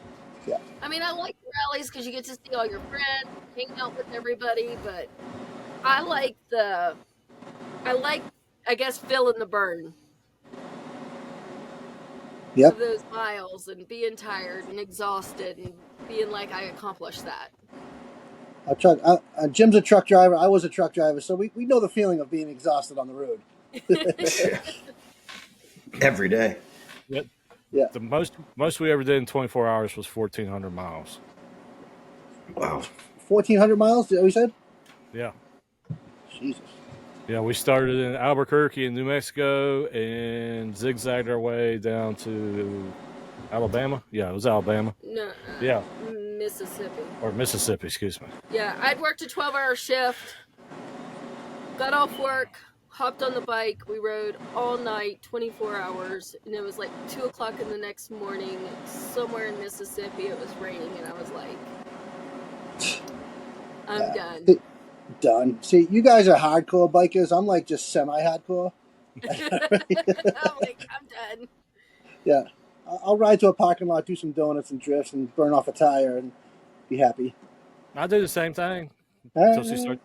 yeah. I mean, I like rallies because you get to see all your friends, hang out with everybody. But I like I guess, feeling the burn. Yep. Of those miles and being tired and exhausted and being like I accomplished that. Jim's a truck driver. I was a truck driver, so we know the feeling of being exhausted on the road. Every day. Yep. Yeah. The most we ever did in 24 hours was 1,400 miles. Wow. 1,400 miles, is that what you said? Yeah. Jesus. Yeah, we started in Albuquerque in New Mexico and zigzagged our way down to Alabama. Yeah, it was Alabama. No. Yeah. Mississippi. Or Mississippi, excuse me. Yeah, I'd worked a 12-hour shift, got off work, hopped on the bike. We rode all night, 24 hours, and it was like 2 o'clock in the next morning. Somewhere in Mississippi, it was raining, and I was like, I'm done. Done. See, you guys are hardcore bikers. I'm like just semi-hardcore. I'm like, I'm done. Yeah. I'll ride to a parking lot, do some donuts and drifts, and burn off a tire and be happy. I do the same thing. So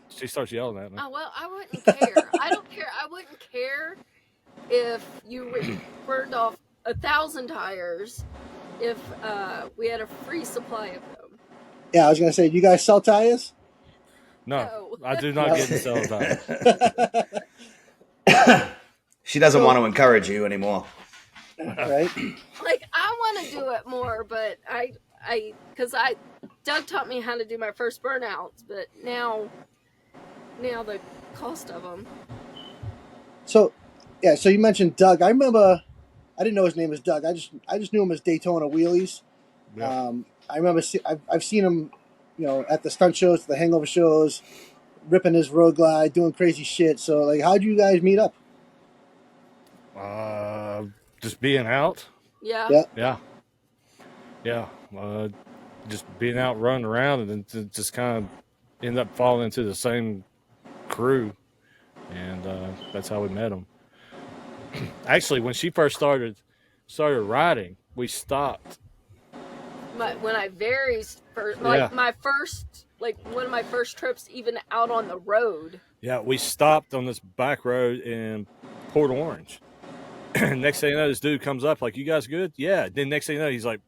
she starts yelling at me. Oh, well, I wouldn't care. I don't care. I wouldn't care if you burned off 1,000 tires if we had a free supply of them. Yeah, I was going to say, do you guys sell tires? No, I do not get to sell tires. She doesn't want to encourage you anymore. Right? Like, I want to do it more, but because Doug taught me how to do my first burnouts, but now the cost of them. So you mentioned Doug. I remember, I didn't know his name was Doug. I just knew him as Daytona Wheelies. Yeah. I remember I've seen him, at the stunt shows, the hangover shows, ripping his road glide, doing crazy shit. So, like, how'd you guys meet up? Just being out. Yeah. Yeah. Just being out running around and then just kind of end up falling into the same crew. And that's how we met him. Actually, when she first started riding, we stopped. When I one of my first trips even out on the road. Yeah, we stopped on this back road in Port Orange. Next thing you know, this dude comes up like, "You guys good?" Yeah. Then next thing you know, he's like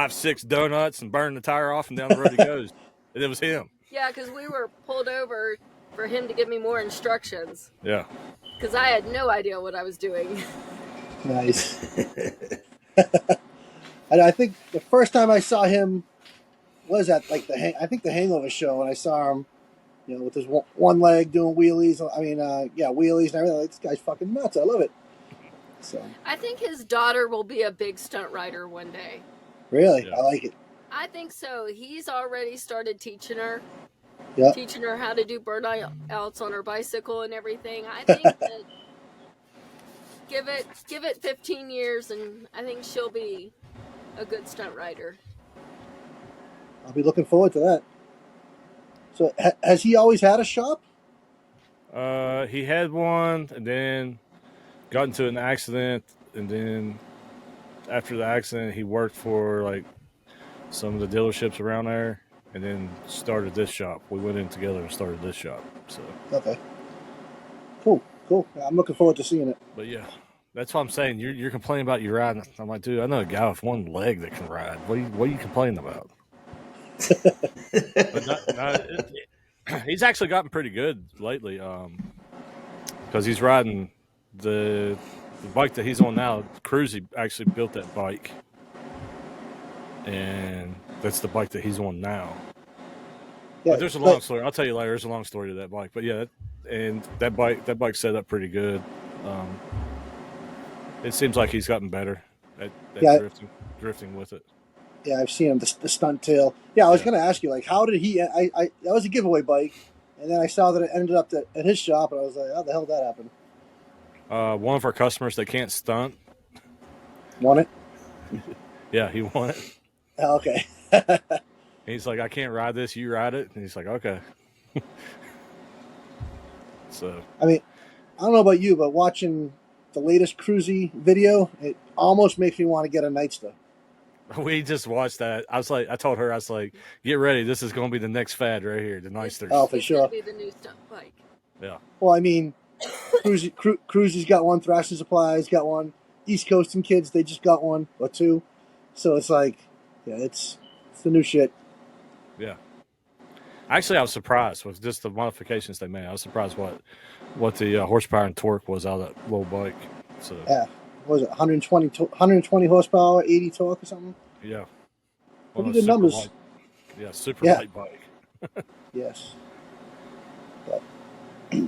5-6 donuts and burn the tire off, and down the road he goes. And it was him. Yeah, because we were pulled over for him to give me more instructions. Yeah. Because I had no idea what I was doing. Nice. And I think the first time I saw him was at like the Hangover show, and I saw him, with his one leg doing wheelies. Wheelies and everything. Like, this guy's fucking nuts. I love it. So I think his daughter will be a big stunt rider one day. really, Yeah. I like it. I think so. He's already started teaching her. Yeah. Teaching her how to do burnouts on her bicycle and everything. I think that give it 15 years, and I think she'll be a good stunt rider. I'll be looking forward to that. So has he always had a shop? He had one, and then got into an accident, and then after the accident, he worked for like some of the dealerships around there, and then started this shop. We went in together and started this shop. So Okay. Cool. I'm looking forward to seeing it. but yeah, that's what I'm saying. You're complaining about your riding. I'm like, dude, I know a guy with one leg that can ride. What are you complaining about? But he's actually gotten pretty good lately, because he's riding the bike that he's on now. Cruzy actually built that bike, and that's the bike that he's on now. Yeah, But there's a long story. I'll tell you later. There's a long story to that bike. But yeah, that bike's set up pretty good. It seems like he's gotten better at drifting with it. Yeah, I've seen him, the stunt tail. Yeah, I was Yeah. going to ask you, like, how did he? That was a giveaway bike, and then I saw that it ended up at his shop, and I was like, how the hell did that happen? One of our customers, they can't stunt. Won it? Yeah, he won it. Oh, okay. He's like, I can't ride this. You ride it. And he's like, okay. So I mean, I don't know about you, but watching the latest Cruzy video, it almost makes me want to get a Nightster. we just watched that. I told her, get ready. This is going to be the next fad right here. The Nightster. Oh, for It's sure. gonna be the new stunt bike. Yeah. Well, I mean, Cruzy's got one. Thrasher Supply's got one. East Coast and Kids, they just got one or two. So it's like, yeah, it's the new shit. Yeah. Actually, I was surprised with just the modifications they made. I was surprised what the horsepower and torque was out of that little bike. So Yeah. What was it, 120 horsepower, 80 torque or something? yeah. Pretty Well, good super numbers. light. Yeah, super Yeah. light bike. Yes. But,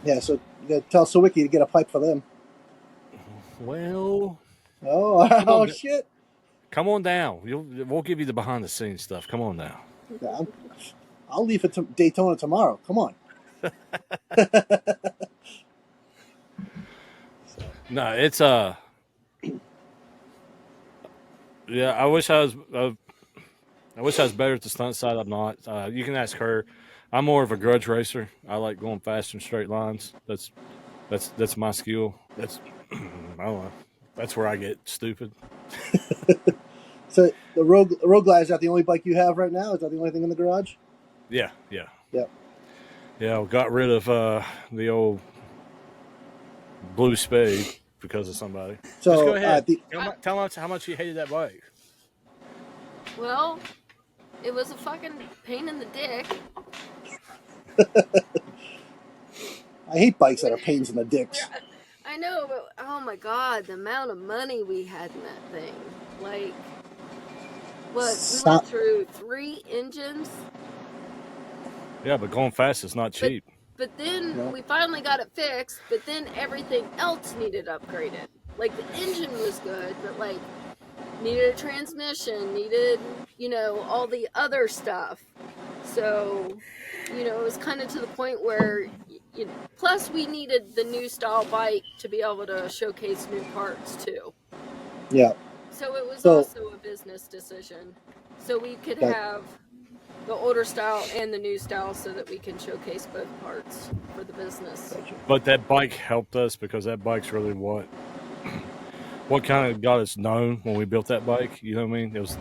yeah, so you got to tell Sawicki to get a pipe for them. Well, Oh, shit. come on down. We'll give you the behind the scenes stuff. Come on now. Yeah, I'll leave for Daytona tomorrow. Come on. No, it's yeah. I wish I was better at the stunt side. I'm not. You can ask her. I'm more of a grudge racer. I like going fast in straight lines. That's my skill. That's I don't know. That's where I get stupid. So the Rogue Glide, is that the only bike you have right now? Is that the only thing in the garage? Yeah. Yep. Yeah, we got rid of the old blue spade because of somebody. So Just go ahead. the- Tell them how much you hated that bike. Well, it was a fucking pain in the dick. I hate bikes that are pains in the dicks. I know, but oh my god, the amount of money we had in that thing. Like, what? We So- went through 3 engines, Yeah, but going fast is not cheap. but then No. we finally got it fixed, but then everything else needed upgraded. Like, the engine was good, but like, needed a transmission, needed, all the other stuff. So, it was kind of to the point where, plus we needed the new style bike to be able to showcase new parts too. Yeah. So it was So- also a business decision. So we could Okay. have the older style and the new style so that we can showcase both parts for the business. But that bike helped us because that bike's really what kind of got us known when we built that bike. You know what I mean? It was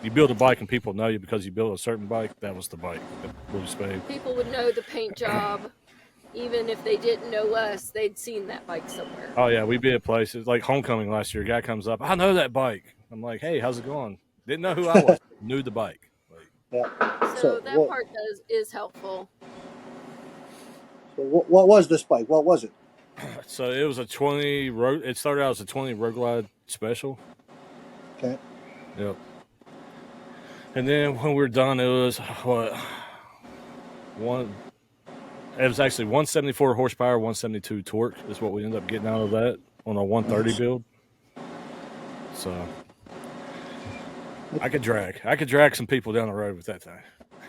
you build a bike and people know you because you built a certain bike. That was the bike, the blue spade. People would know the paint job. Even if they didn't know us, they'd seen that bike somewhere. Oh yeah, we'd be at places like homecoming last year. A guy comes up, I know that bike. I'm like, hey, how's it going? Didn't know who I was. Knew the bike. Like, Yeah. So that part is helpful. So what was this bike? What was it? so it was a 20 road. It started out as a 20 Road Glide special. Okay. Yep. And then when we were done, it was what one. It was actually 174 horsepower, 172 torque is what we ended up getting out of that on a 130 build. So I could drag some people down the road with that thing.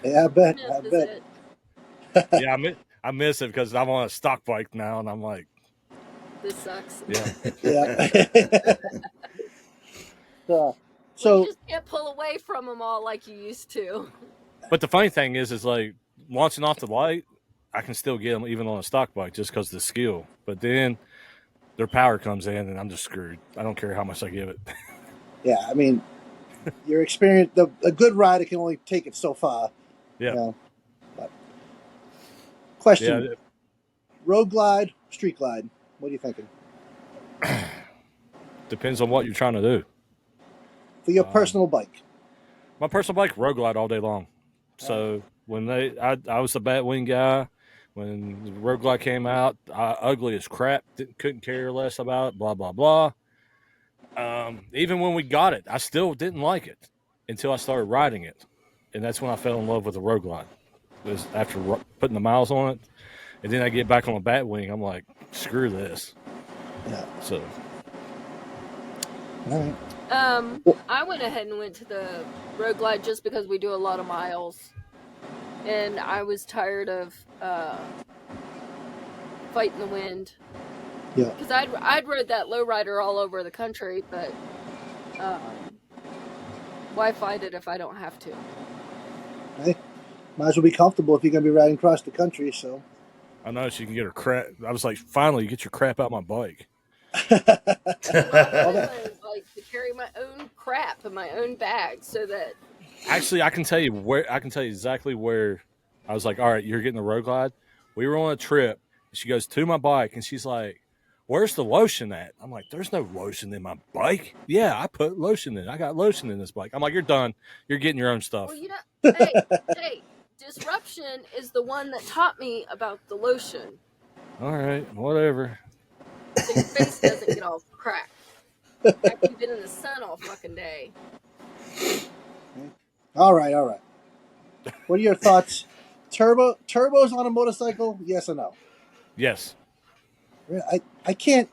Yeah, I bet. I This bet. it. Yeah, I miss it because I'm on a stock bike now, and I'm like, This sucks. yeah. Yeah. So So you just can't pull away from them all like you used to. But the funny thing is like launching off the light, I can still get them even on a stock bike just because of the skill. But then their power comes in, and I'm just screwed. I don't care how much I give it. yeah, I mean, your experience, a good rider can only take it so far. Yeah. You know? But question: Yeah. road glide, street glide? What are you thinking Depends on what you're trying to do. for your personal bike? My personal bike, Road Glide all day long. So when I was the Batwing guy. When the Road Glide came out, ugly as crap. Couldn't care less about it. Blah blah blah. Even when we got it, I still didn't like it until I started riding it, and that's when I fell in love with the Road Glide. It was after putting the miles on it, and then I get back on the Batwing. I'm like, screw this. Yeah. So. All right. I went ahead and went to the Road Glide just because we do a lot of miles, and I was tired of fighting the wind. Yeah. Because I'd rode that lowrider all over the country, but why fight it if I don't have to? Hey, might as well be comfortable if you're going to be riding across the country. So. I know she can get her crap. I was like, finally, get your crap out my bike. My goal is like to carry my own crap in my own bag, so that Actually, I can tell you exactly where. I was like, all right, you're getting the Road Glide. We were on a trip. She goes to my bike, and she's like, where's the lotion at? I'm like, there's no lotion in my bike. Yeah, I put lotion in. I got lotion in this bike. I'm like, you're done. You're getting your own stuff. well, you know, hey, Disruption is the one that taught me about the lotion. All right, whatever. So your face doesn't get all cracked. After you've been in the sun all fucking day. All right. What are your thoughts? Turbos on a motorcycle? Yes or no? Yes. I can't.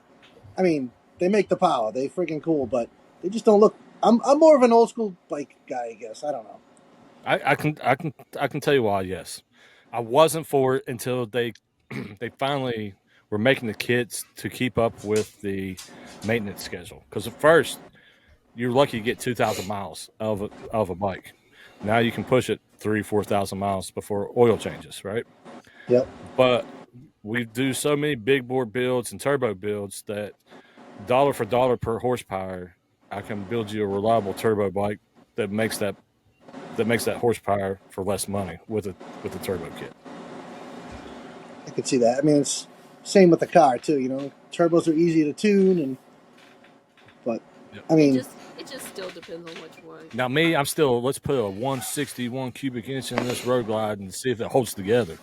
I mean, they make the power. They freaking cool, but they just don't look. I'm more of an old school bike guy, I guess. I don't know. I can tell you why. Yes, I wasn't for it until they finally were making the kits to keep up with the maintenance schedule. Because at first, you're lucky to get 2,000 miles of a bike. Now you can push it 3,000-4,000 miles before oil changes, right? Yep. But we do so many big bore builds and turbo builds that dollar for dollar per horsepower, I can build you a reliable turbo bike that makes that horsepower for less money with a turbo kit. I can see that. I mean, it's same with the car too. You know, turbos are easy to tune, but Yep. I mean, it just still depends on what you want. Now me, let's put a 161 cubic inch in this Road Glide and see if it holds together.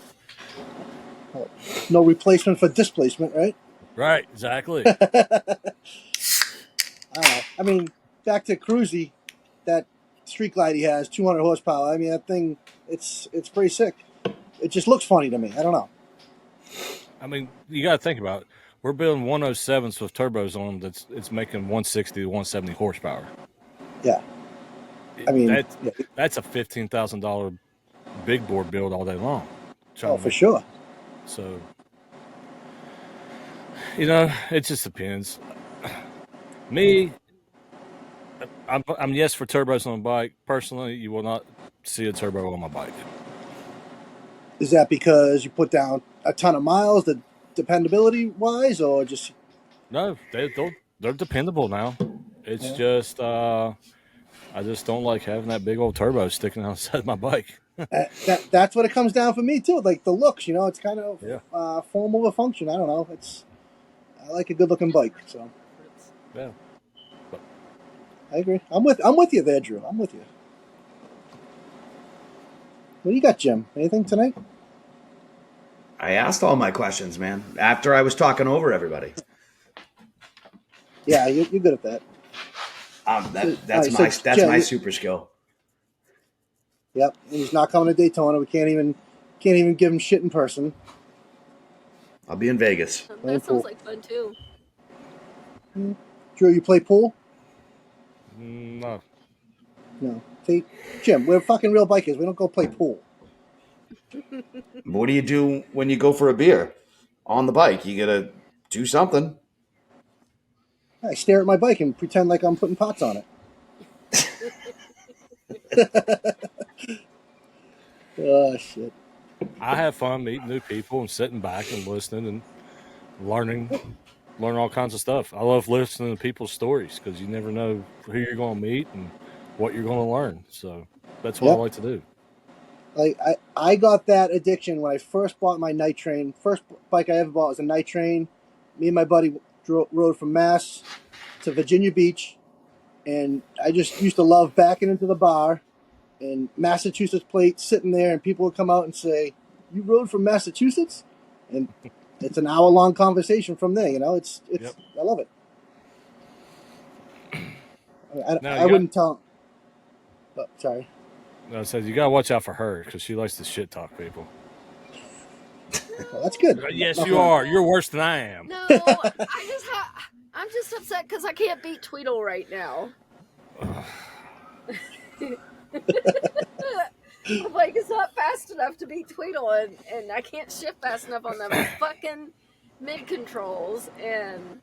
no replacement for displacement, right? Right, exactly. I don't know. I mean, back to Cruzy, that Street Glide he has, 200 horsepower. I mean, that thing, it's pretty sick. It just looks funny to me. I don't know. I mean, you got to think about it. We're building 107s with turbos on them. It's making 160 to 170 horsepower. Yeah. I mean, that's a $15,000 big bore build all day long. Oh, for sure. So, you know, it just depends. Me, I'm yes for turbos on a bike. Personally, you will not see a turbo on my bike. Is that because you put down a ton of miles, the dependability wise, or just? No, they're dependable now. It's just I just don't like having that big old turbo sticking outside my bike. That's what it comes down for me too. Like the looks, you know, it's kind of form over function. I don't know. I like a good looking bike, so yeah. I agree. I'm with you there, Drew. I'm with you. What do you got, Jim? Anything tonight? I asked all my questions, man, after I was talking over everybody. Yeah, you're good at that. So, That's so that's my Jim, super skill. yep. And he's not coming to Daytona. We can't even give him shit in person. I'll be in Vegas. Playing That sounds pool. like fun too. Drew, you play pool? No. No. See, Jim, we're fucking real bikers. We don't go play pool. What do you do when you go for a beer on the bike? You gotta do something. I stare at my bike and pretend like I'm putting pots on it. Oh shit. I have fun meeting new people and sitting back and listening and learning all kinds of stuff. I love listening to people's stories because you never know who you're going to meet and what you're going to learn. So that's what I like to do. Like I got that addiction when I first bought my night train. First bike I ever bought was a night train. Me and my buddy rode from Mass to Virginia Beach, and I just used to love backing into the bar and Massachusetts plate sitting there, and people would come out and say, "You rode from Massachusetts?" And it's an hour-long conversation from there. You know, it's Yep. I love it. Now, I wouldn't tell. Oh, sorry. I said you got to watch out for her because she likes to shit talk people. Well, that's good. Yes, you are. You're worse than I am. No, I'm just upset because I can't beat Tweedle right now. My bike is not fast enough to beat Tweedle, and I can't shift fast enough on the fucking mid controls, and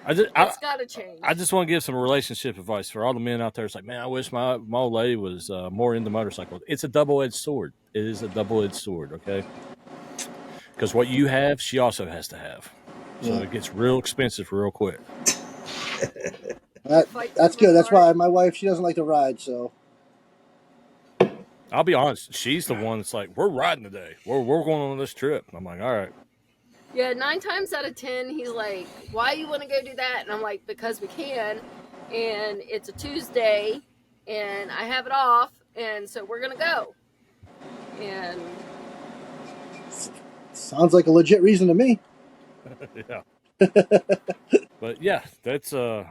it's got to change. I just want to give some relationship advice for all the men out there. It's like, man, I wish my old lady was more into motorcycles. It's a double-edged sword. It is a double-edged sword, okay? Because what you have, she also has to have. So it gets real expensive real quick. That's good. That's why my wife, she doesn't like to ride, so. I'll be honest. She's the one that's like, we're riding today. We're going on this trip. I'm like, all right. Yeah, 9 times out of 10, he's like, why you want to go do that? And I'm like, because we can. And it's a Tuesday, and I have it off, and so we're going to go. And sounds like a legit reason to me. Yeah. But yeah, that's I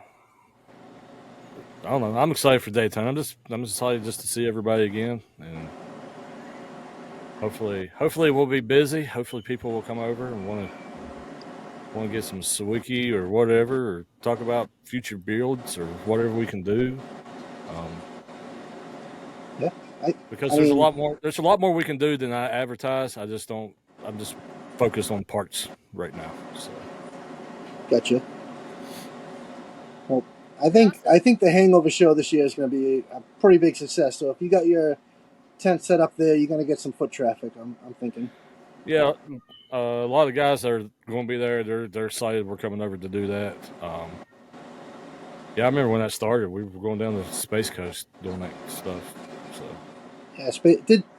don't know. I'm excited for Daytona. I'm just excited just to see everybody again, and hopefully we'll be busy. Hopefully people will come over and want to get some Sawiki or whatever, or talk about future builds or whatever we can do. Because there's a lot more. There's a lot more we can do than I advertise. I'm just focused on parts right now. So. Gotcha. Well, I think the Hangover show this year is going to be a pretty big success. So if you got your tent set up there, you're going to get some foot traffic. I'm thinking. Yeah, a lot of guys that are going to be there. They're excited we're coming over to do that. Yeah, I remember when that started. We were going down the Space Coast doing that stuff. So. Yeah,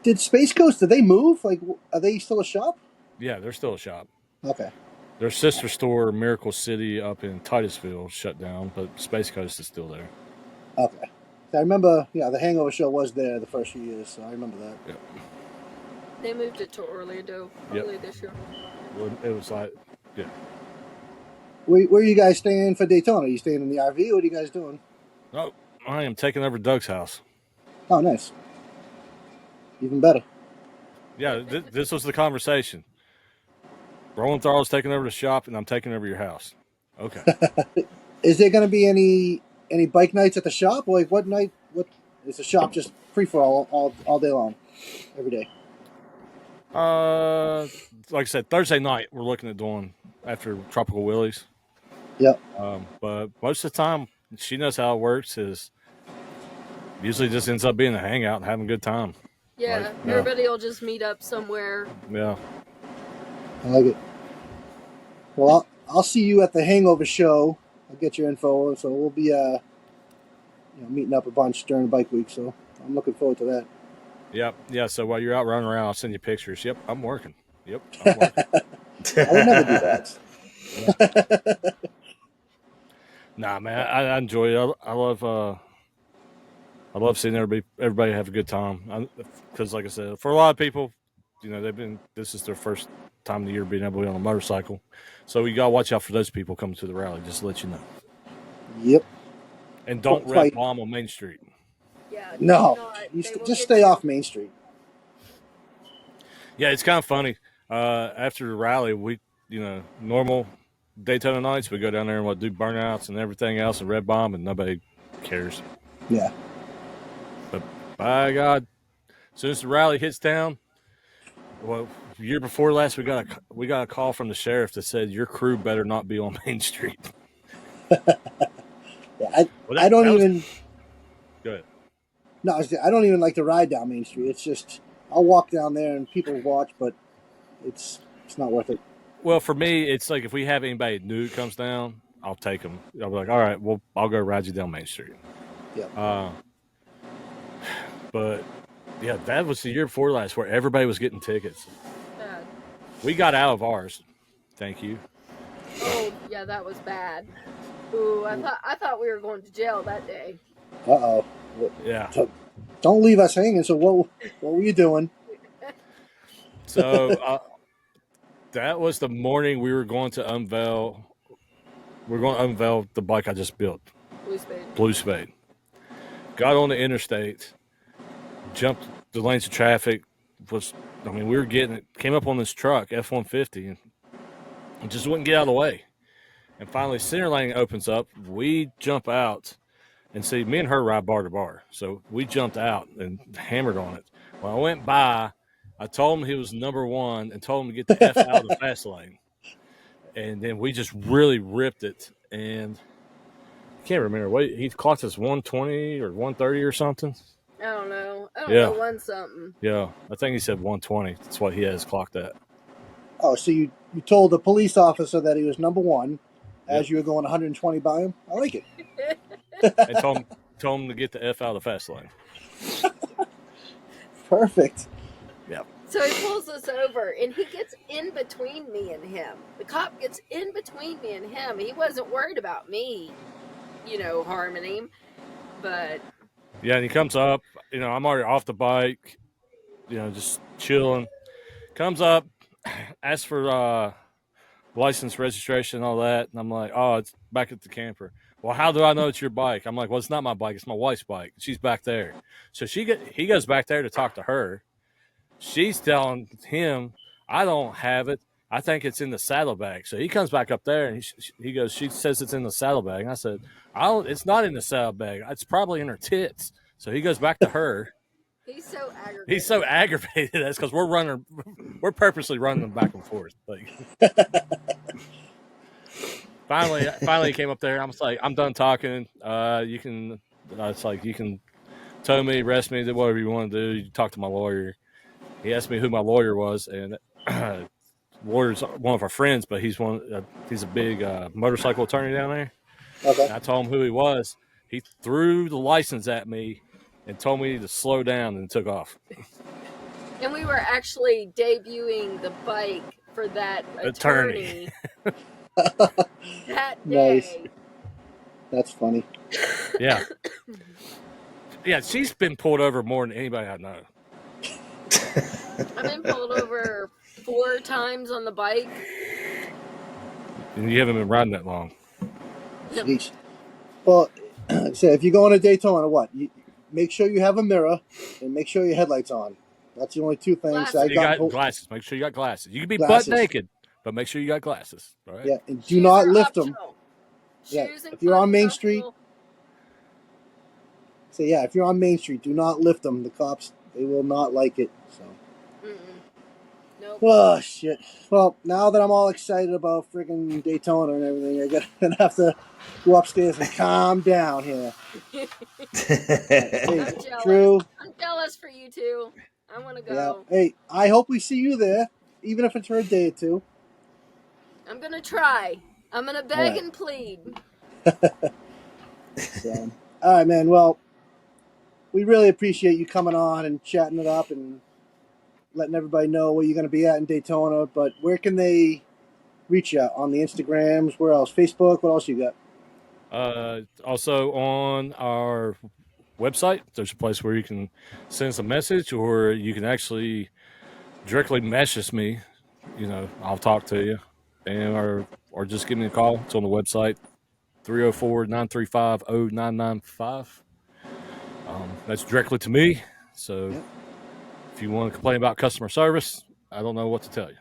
did Space Coast? Did they move? Like, are they still a shop? Yeah, they're still a shop. Okay. Their sister store, Miracle City, up in Titusville, shut down, but Space Coast is still there. Okay. I remember, the Hangover show was there the first few years, so I remember that. Yep. They moved it to Orlando early this year. It was like, yeah. Where are you guys staying for Daytona? Are you staying in the RV? What are you guys doing? Oh, I am taking over Doug's house. Oh, nice. Even better. Yeah, this was the conversation. Rollin Thrall's taking over the shop, and I'm taking over your house. Okay. Is there going to be any bike nights at the shop? Like, what night? What is the shop just free for all day long, every day? Like I said, Thursday night we're looking at doing after Tropical Willie's. Yep. But most of the time, she knows how it works. Is usually just ends up being a hangout and having a good time. Yeah, everybody will just meet up somewhere. Yeah. I like it. Well, I'll see you at the Hangover show. I'll get your info. So we'll be meeting up a bunch during bike week. So I'm looking forward to that. Yep. Yeah. So while you're out running around, I'll send you pictures. Yep. I'm working. Yep. I'm working. I would never do that. Nah, man, I enjoy it. I love seeing everybody have a good time. Because, like I said, for a lot of people, this is their first time of the year being able to be on a motorcycle. So you got to watch out for those people coming to the rally, just to let you know. Yep. And don't red Quite. bomb on Main Street. Yeah, No, do not. They will just get stay you. off Main Street. Yeah, it's kind of funny. After the rally, normal Daytona nights, we go down there and do burnouts and everything else and red bomb, and nobody cares. Yeah. But by God, as soon as the rally hits town, well, the year before last, we got a call from the sheriff that said your crew better not be on Main Street. Yeah, Well, I don't that was even. good. No, I don't even like to ride down Main Street. It's just I'll walk down there and people watch, but it's not worth it. Well, for me, it's like if we have anybody new that comes down, I'll take them. I'll be like, all right, well, I'll go ride you down Main Street. Yeah. But yeah, that was the year before last where everybody was getting tickets. Bad. We got out of ours. Thank you. Oh, yeah, that was bad. Ooh, I thought we were going to jail that day. Uh-oh. Yeah. Don't leave us hanging. So what were you doing? So that was the morning we were going to unveil. We're going to unveil the bike I just built. Blue Spade. Got on the interstate, jumped the lanes of traffic. We were getting it. Came up on this truck, F-150, and just wouldn't get out of the way. And finally, center lane opens up. We jump out, and see, me and her ride bar to bar. So we jumped out and hammered on it. When I went by, I told him he was number one and told him to get the F out of the fast lane. And then we just really ripped it. And I can't remember. What he clocked us 120 or 130 or something. I don't know. I don't know, one something. Yeah, I think he said 120. That's what he has clocked at. Oh, so you told the police officer that he was number one as you were going 120 by him? I like it. And told him to get the F out of the fast lane. Perfect. Yeah. So he pulls us over, and he gets in between me and him. The cop gets in between me and him. He wasn't worried about me, harming him. But yeah, and he comes up. I'm already off the bike. Just chilling. Comes up, asks for license, registration, all that, and I'm like, oh, it's back at the camper. Well, how do I know it's your bike? I'm like, well, it's not my bike. It's my wife's bike. She's back there. So he goes back there to talk to her. She's telling him, I don't have it. I think it's in the saddlebag. So he comes back up there and he goes, she says it's in the saddlebag. And I said, it's not in the saddlebag. It's probably in her tits. So he goes back to her. He's so aggravated. He's so aggravated. That's because we're purposely running them back and forth. Like, finally he came up there. I was like, I'm done talking. You can tow me, arrest me, do whatever you want to do. You talk to my lawyer. He asked me who my lawyer was, and lawyer's one of our friends, but he's a big motorcycle attorney down there. Okay. And I told him who he was. He threw the license at me and told me to slow down and took off. And we were actually debuting the bike for that attorney. That day. Nice. That's funny. Yeah. Yeah, she's been pulled over more than anybody I know. I've been pulled over 4 times on the bike. And you haven't been riding that long. Jeez. Well, so if you're going to Daytona, make sure you have a mirror and make sure your headlights on. That's the only 2 things. Glasses. You got glasses. Make sure you got glasses. You can be Glasses. butt naked, but make sure you got glasses. All right? Yeah, and do not lift them. Yeah, Shoes and if you're on Main clothes Street, optional. so yeah, if you're on Main Street, do not lift them. The cops, they will not like it. So. Nope. Oh shit! Well, now that I'm all excited about freaking Daytona and everything, gonna have to go upstairs and calm down here. I'm Hey, jealous. Drew. I'm jealous for you two. I want to go. Yeah. Hey, I hope we see you there, even if it's for a day or 2. I'm gonna try. I'm gonna beg and plead. So, all right, man. Well, we really appreciate you coming on and chatting it up and letting everybody know where you're going to be at in Daytona. But where can they reach you? On the Instagrams? Where else? Facebook? What else you got? Also on our website, there's a place where you can send us a message, or you can actually directly message me. You know, I'll talk to you, and or just give me a call. It's on the website, 304-935-0995. That's directly to me. So Yep. if you want to complain about customer service, I don't know what to tell you.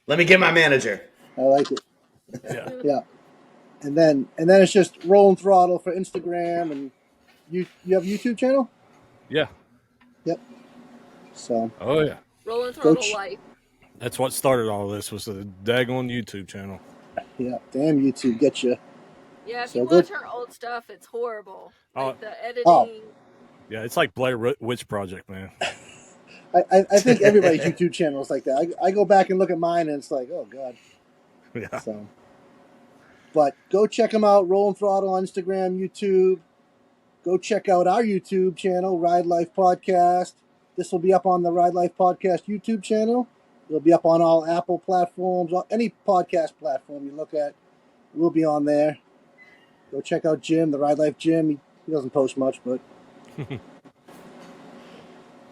Let me get my manager. I like it. Yeah. Yeah. And then it's just Rollin' Throttle for Instagram, and you have a YouTube channel? Yeah. Yep. So Oh, yeah. Rolling go Throttle Life. That's what started all this, was the daggone YouTube channel. yeah, damn YouTube get you. Yeah, if So you watch our old stuff, it's horrible. Like the editing. Oh. Yeah, it's like Blair Witch Project, man. I think everybody's YouTube channel is like that. I go back and look at mine, and it's like, oh god. Yeah. So, but go check them out. Rollin' Throttle on Instagram, YouTube. Go check out our YouTube channel, Ride Life Podcast. This will be up on the Ride Life Podcast YouTube channel. It'll be up on all Apple platforms, any podcast platform you look at. We'll be on there. Go check out Jim, the Ride Life Jim. He doesn't post much, but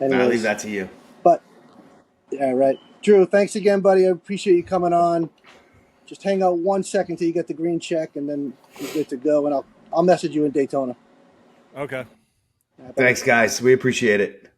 I'll leave that to you. But yeah, right. Drew, thanks again, buddy. I appreciate you coming on. Just hang out 1 second till you get the green check, and then you're good to go. And I'll message you in Daytona. Okay. Thanks, guys. We appreciate it.